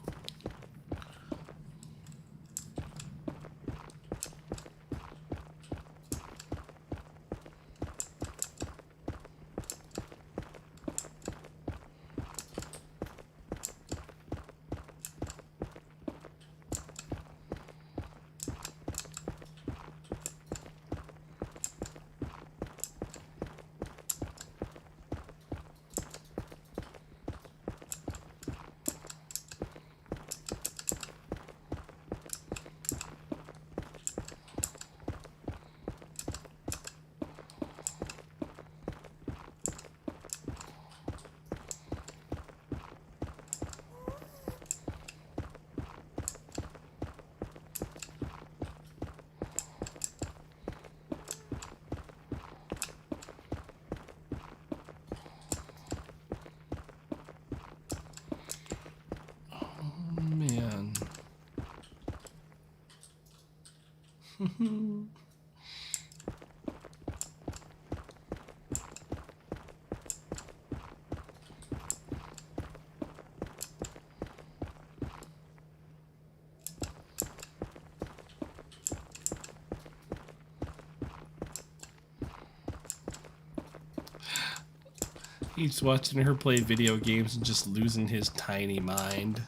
He's watching her play video games and just losing his tiny mind.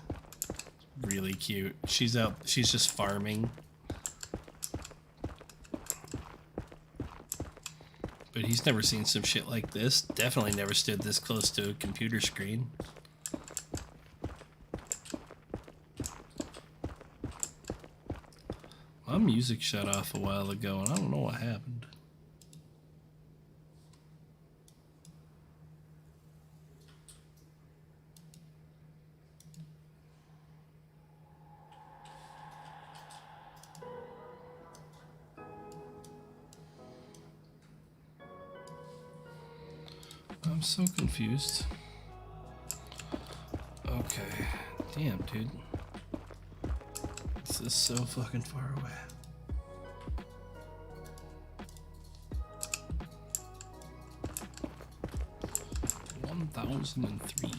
Really cute. She's just farming. But he's never seen some shit like this. Definitely never stood this close to a computer screen. My music shut off a while ago and I don't know what happened. I'm so confused. Okay. Damn, dude. This is so fucking far away. $1,003.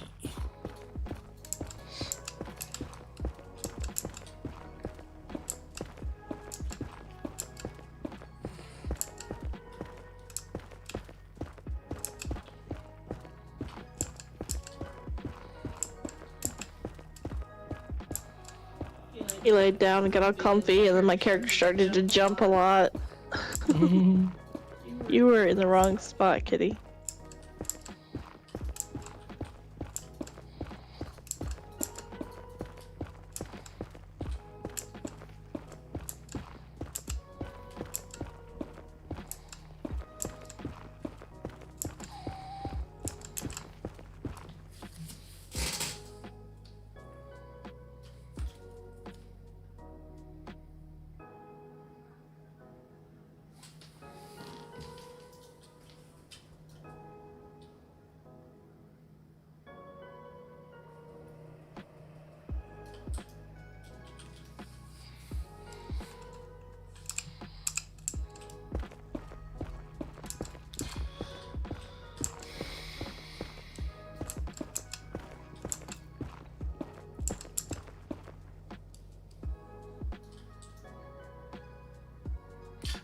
He laid down and got all comfy, and then my character started to jump a lot. You were in the wrong spot, kitty.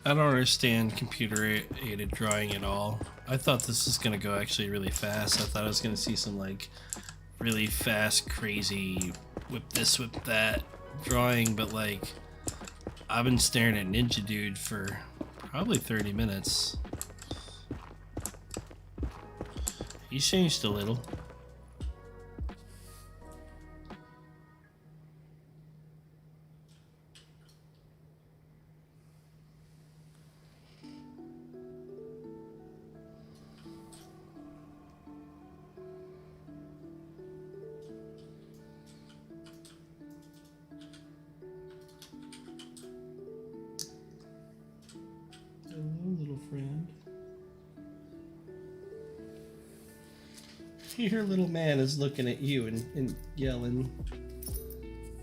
I don't understand computer-aided drawing at all. I thought this was gonna go actually really fast. I thought I was gonna see some like really fast, crazy whip this, whip that drawing, but like I've been staring at Ninja Dude for probably 30 minutes. He's changed a little. Hello, little friend. Your little man is looking at you and yelling.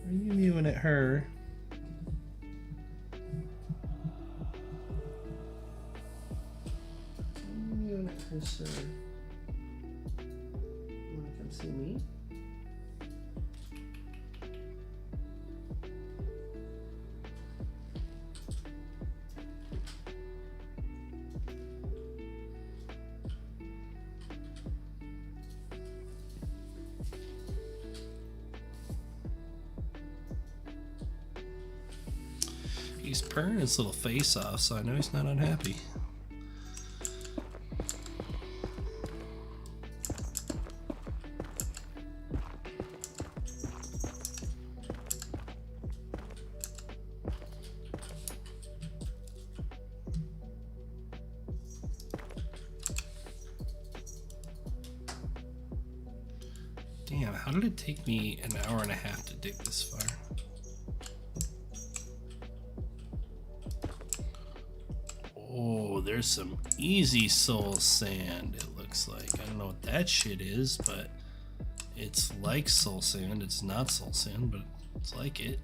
Are you mewing at her? Are you mewing at her, sir? You wanna come see me? He's purring his little face off, so I know he's not unhappy. Damn, how did it take me an hour and a half to dig this far? Oh, there's some easy soul sand, it looks like. I don't know what that shit is, but it's like soul sand. It's not soul sand, but it's like it.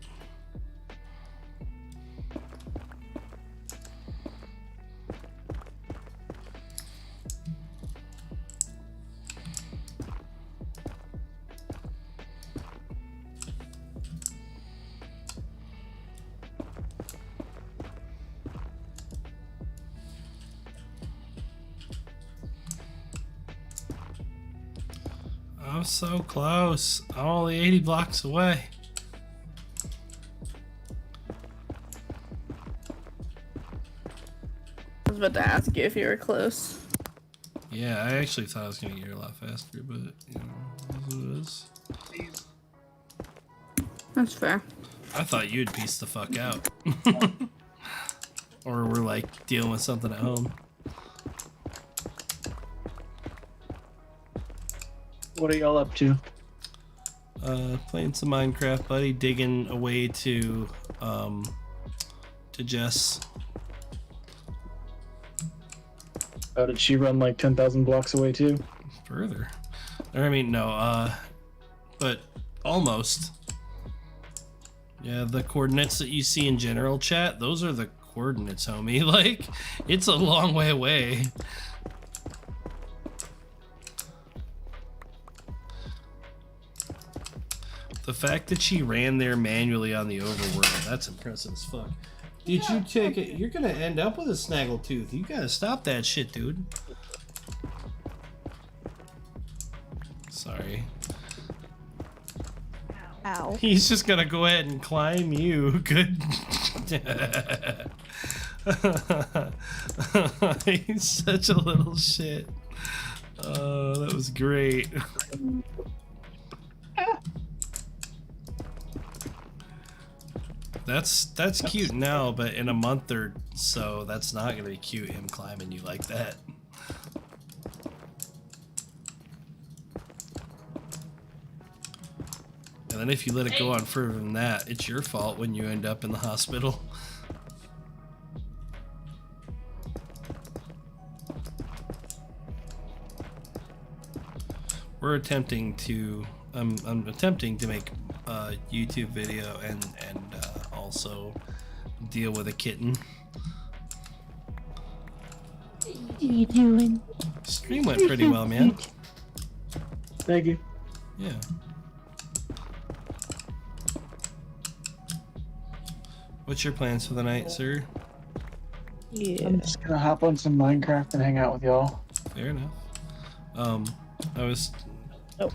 I'm so close. I'm only 80 blocks away. I was about to ask you if you were close. Yeah, I actually thought I was gonna get here a lot faster, but you know, it is what it is. That's fair. I thought you'd piece the fuck out. Or we're like dealing with something at home. What are y'all up to? Playing some Minecraft, buddy, digging away to Jess. Oh, did she run like 10,000 blocks away too? Further. Or, I mean, no, but almost. Yeah, the coordinates that you see in general chat, those are the coordinates, homie. Like, it's a long way away. The fact that she ran there manually on the overworld, that's impressive as fuck. Did you take it? You're gonna end up with a snaggletooth. You gotta stop that shit, dude. Sorry. Ow. He's just gonna go ahead and climb you. Good. He's such a little shit. Oh, that was great. That's cute now, but in a month or so, that's not gonna be cute, him climbing you like that. And then if you let it go on further than that, it's your fault when you end up in the hospital. We're attempting to, I'm attempting to make a YouTube video and also deal with a kitten. What are you doing? Stream went pretty well, man. Thank you. Yeah. What's your plans for the night, sir? Yeah. I'm just gonna hop on some Minecraft and hang out with y'all. Fair enough. I was. Nope.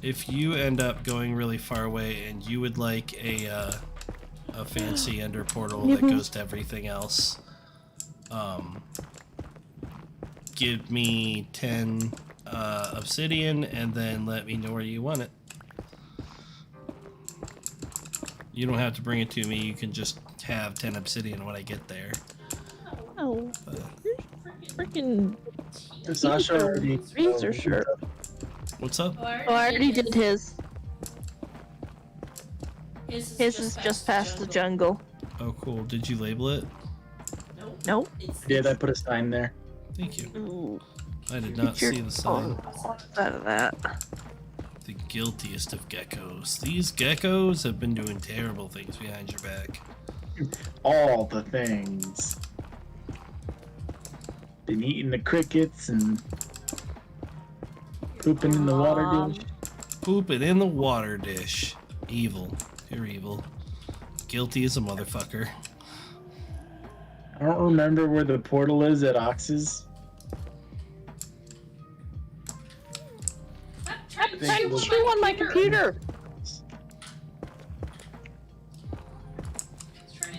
If you end up going really far away and you would like a fancy ender portal that goes to everything else, give me 10 obsidian and then let me know where you want it. You don't have to bring it to me. You can just have 10 obsidian when I get there. Oh. Freaking. Sasha already. Trees are sure. What's up? Oh, I already did his. His is just past the jungle. Oh, cool. Did you label it? Nope. Did I put a sign there? Thank you. Ooh. I did not see the sign. Out of that. The guiltiest of geckos. These geckos have been doing terrible things behind your back. All the things. Been eating the crickets and pooping in the water dish. Pooping in the water dish. Evil. You're evil. Guilty as a motherfucker. I don't remember where the portal is at Ox's. I'm trying to chew on my computer.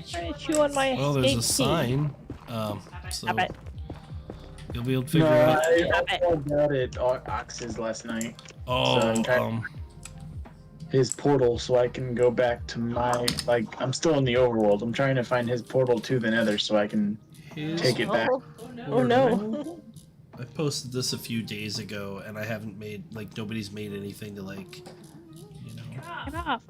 Trying to chew on my Oh, there's a escape key. sign. So Stop it. you'll be able to figure No, out. I found out at Ox's last night. Oh, so I'm trying- His portal, so I can go back to my, like, I'm still in the overworld. I'm trying to find his portal to the nether so I can take it back. Oh no. I posted this a few days ago, and I haven't made, like, nobody's made anything to, like, you know. Get off.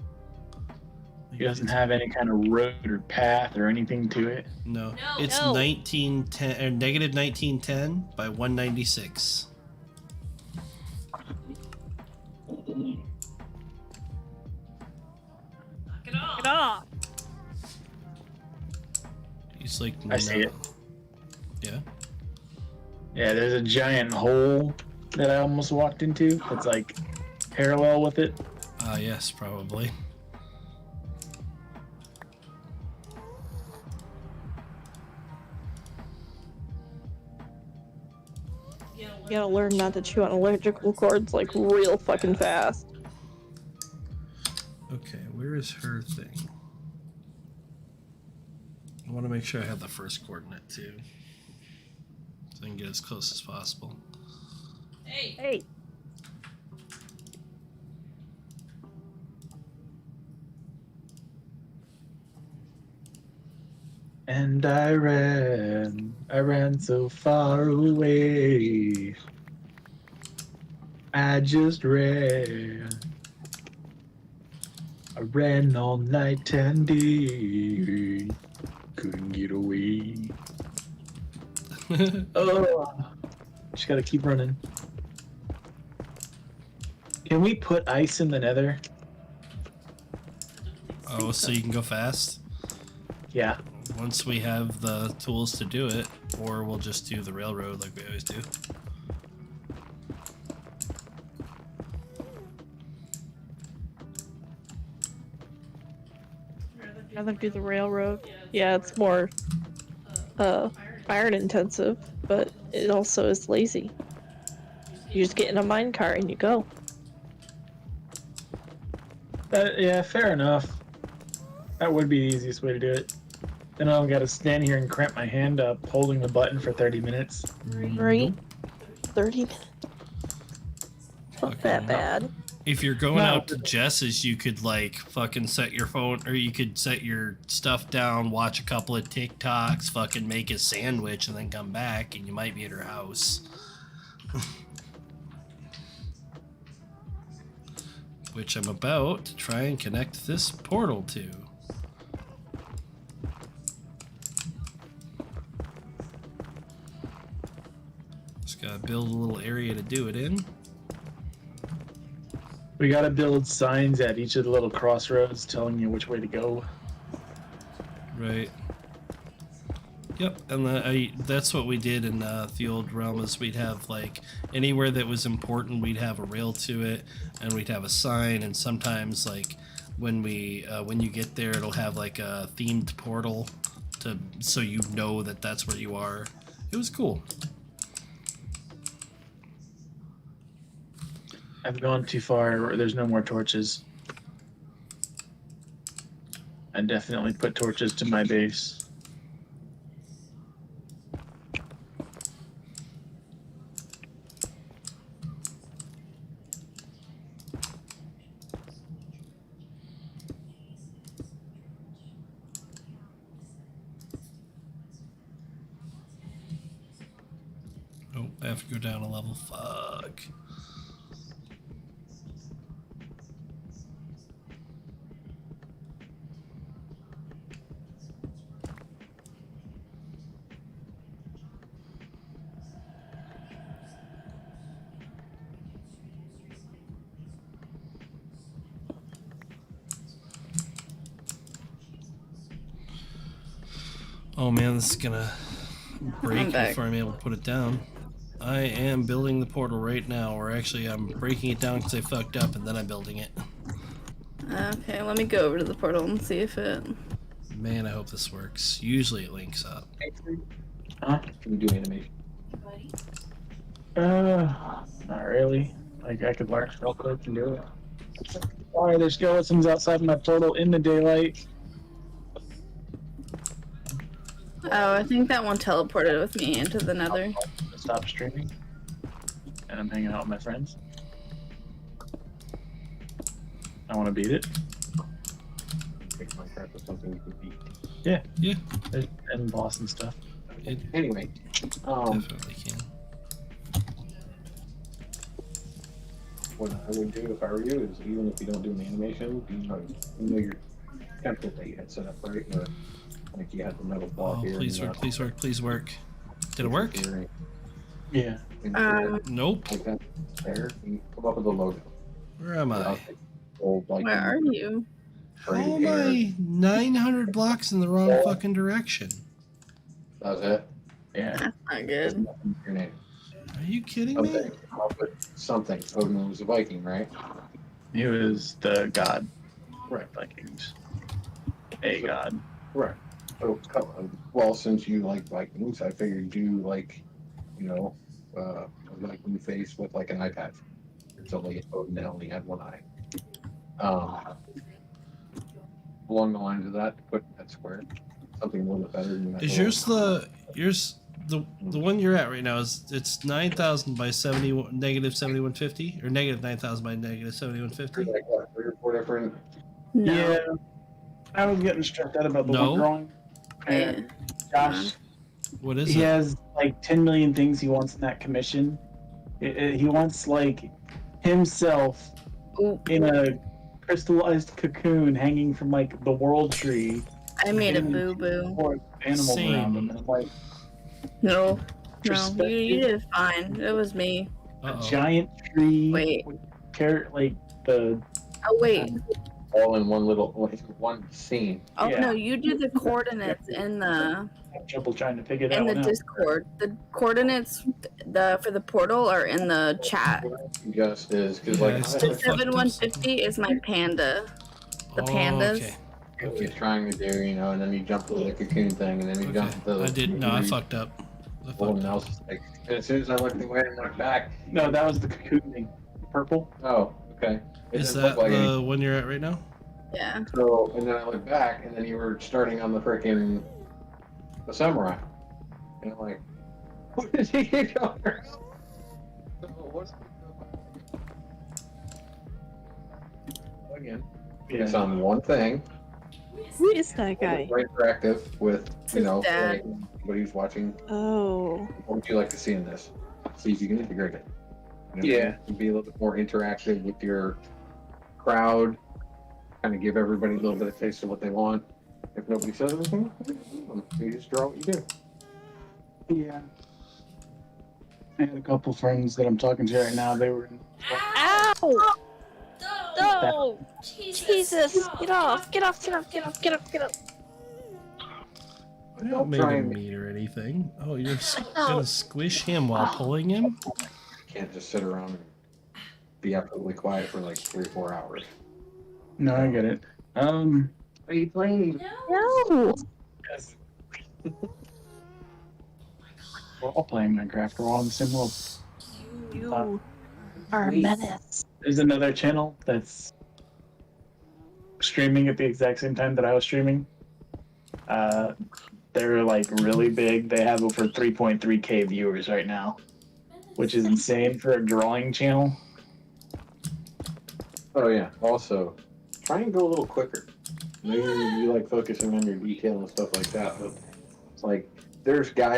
He doesn't have any kind of road or path or anything to it. No, it's No. 1910 or negative 1910 by 196. Get off. He's like, I see it. Yeah. Yeah, there's a giant hole that I almost walked into. It's like parallel with it. Yes, probably. You gotta learn not to chew on electrical cords like real fucking fast. Okay, where is her thing? I want to make sure I have the first coordinate too, so I can get as close as possible. Hey. And I ran so far away. I just ran. I ran all night and day. Couldn't get away. Oh, just gotta keep running. Can we put ice in the nether? Oh, so you can go fast? Yeah. Once we have the tools to do it, or we'll just do the railroad like we always do. I'd rather do the railroad. Yeah, it's more iron intensive, but it also is lazy. You just get in a minecart and you go. Yeah, fair enough. That would be the easiest way to do it. Then I don't gotta stand here and cramp my hand up holding the button for 30 minutes. Right? 30 minutes. Not that bad. If you're going No. out to Jess's, you could like fucking set your phone, or you could set your stuff down, watch a couple of TikToks, fucking make a sandwich, and then come back, and you might be at her house. Which I'm about to try and connect this portal to. Just gotta build a little area to do it in. We gotta build signs at each of the little crossroads telling you which way to go. Right. Yep, and that's what we did in the old realm. Is we'd have like anywhere that was important, we'd have a rail to it, and we'd have a sign. And sometimes, like when you get there, it'll have like a themed portal so you know that that's where you are. It was cool. I've gone too far. There's no more torches. I definitely put torches to my base. Oh, I have to go down a level. Fuck. Oh man, this is gonna break before I'm able to put it down. I am building the portal right now, or actually I'm breaking it down because I fucked up and then I'm building it. Okay, let me go over to the portal and see if it... Man, I hope this works. Usually it links up. Huh? Can you do animation? Not really. Like, I could learn real quick and do it. Sorry, there's skeletons outside my portal in the daylight. Oh, I think that one teleported with me into the nether. Stop streaming. And I'm hanging out with my friends. I want to beat it. Make Minecraft with something you can beat. Yeah. Yeah. And boss and stuff. It Anyway, definitely can. what I would do if I were you is even if you don't do an animation, you know your template that you had set up, right? Or like you had the metal block Oh, here. please and work, please work, please work. Did it work? here, Yeah. and Nope. like that there, you come up with a logo. Where am I? Old, like, Where are you? How am I 900 blocks in the wrong fucking direction? That's it. Yeah. That's not good. Your name. Are you kidding me? Something. Come up with something. Odin was a Viking, right? He was the god. Right. Vikings. A god. Right. So, well, since you like Vikings, I figured you like, you know, like new face with like an iPad. It's only Odin only had one eye. Along the lines of that, put that square. Something a little bit better than that. Is yours the one you're at right now is it's 9,000 by 70 negative 7150 or negative 9,000 by negative 7150? Like what, 3 or 4 different. No. Yeah. I was getting stressed out about the No. one drawing. And Josh, What is he it? has like 10 million things he wants in that commission. He wants like himself Ooh, in a crystallized cocoon hanging from like the world tree. I made a boo boo. Or animals Same. around him. And I'm like, No, you Perspective. did fine. It was me. a Uh-oh. giant tree. Wait. With like the. Oh wait. All in one little, one scene. Oh Yeah. no, you did the coordinates in the I have trouble trying to figure that in the one out. Discord. The coordinates for the portal are in the chat. Just is because Yeah, like it's The still fucked up 7150 is my panda. The pandas. Okay. what he's trying to do, you know, and then you jump into the cocoon thing, and then you jump into the. I did. No, I fucked up. Well, and I was like, and as soon as I looked away and looked back, No, that was the cocoon thing. Purple. oh, okay. It Is didn't look that like the one you're at right now? Yeah. So, and then I looked back, and then you were starting on the frickin' the samurai, and I'm like, what is he doing? So what's again? It's on one thing. Who is that guy? Very interactive with, you His know, dad. like, anybody who's watching. Oh. What would you like to see in this? See if you can integrate it. You know, Yeah. be a little bit more interactive with your crowd. Kind of give everybody a little bit of taste of what they want. If nobody says anything, you just draw what you do. Yeah. I had a couple friends that I'm talking to right now. They were in. Ow! No! Jesus! Get off! Get off! Get off! Get off! Get off! Get off! I don't make try him and- meat or anything. Oh, you're gonna squish him while pulling him? You can't just sit around and be absolutely quiet for like 3 or 4 hours. No, I get it. Are you playing? No! We're all playing Minecraft. We're all in the same world. You are a menace. There's another channel that's streaming at the exact same time that I was streaming. They're like really big. They have over 3.3k viewers right now, which is insane for a drawing channel. Oh yeah. Also, try and go a little quicker. Maybe you like focusing on your detail and stuff like that, but it's like there's guys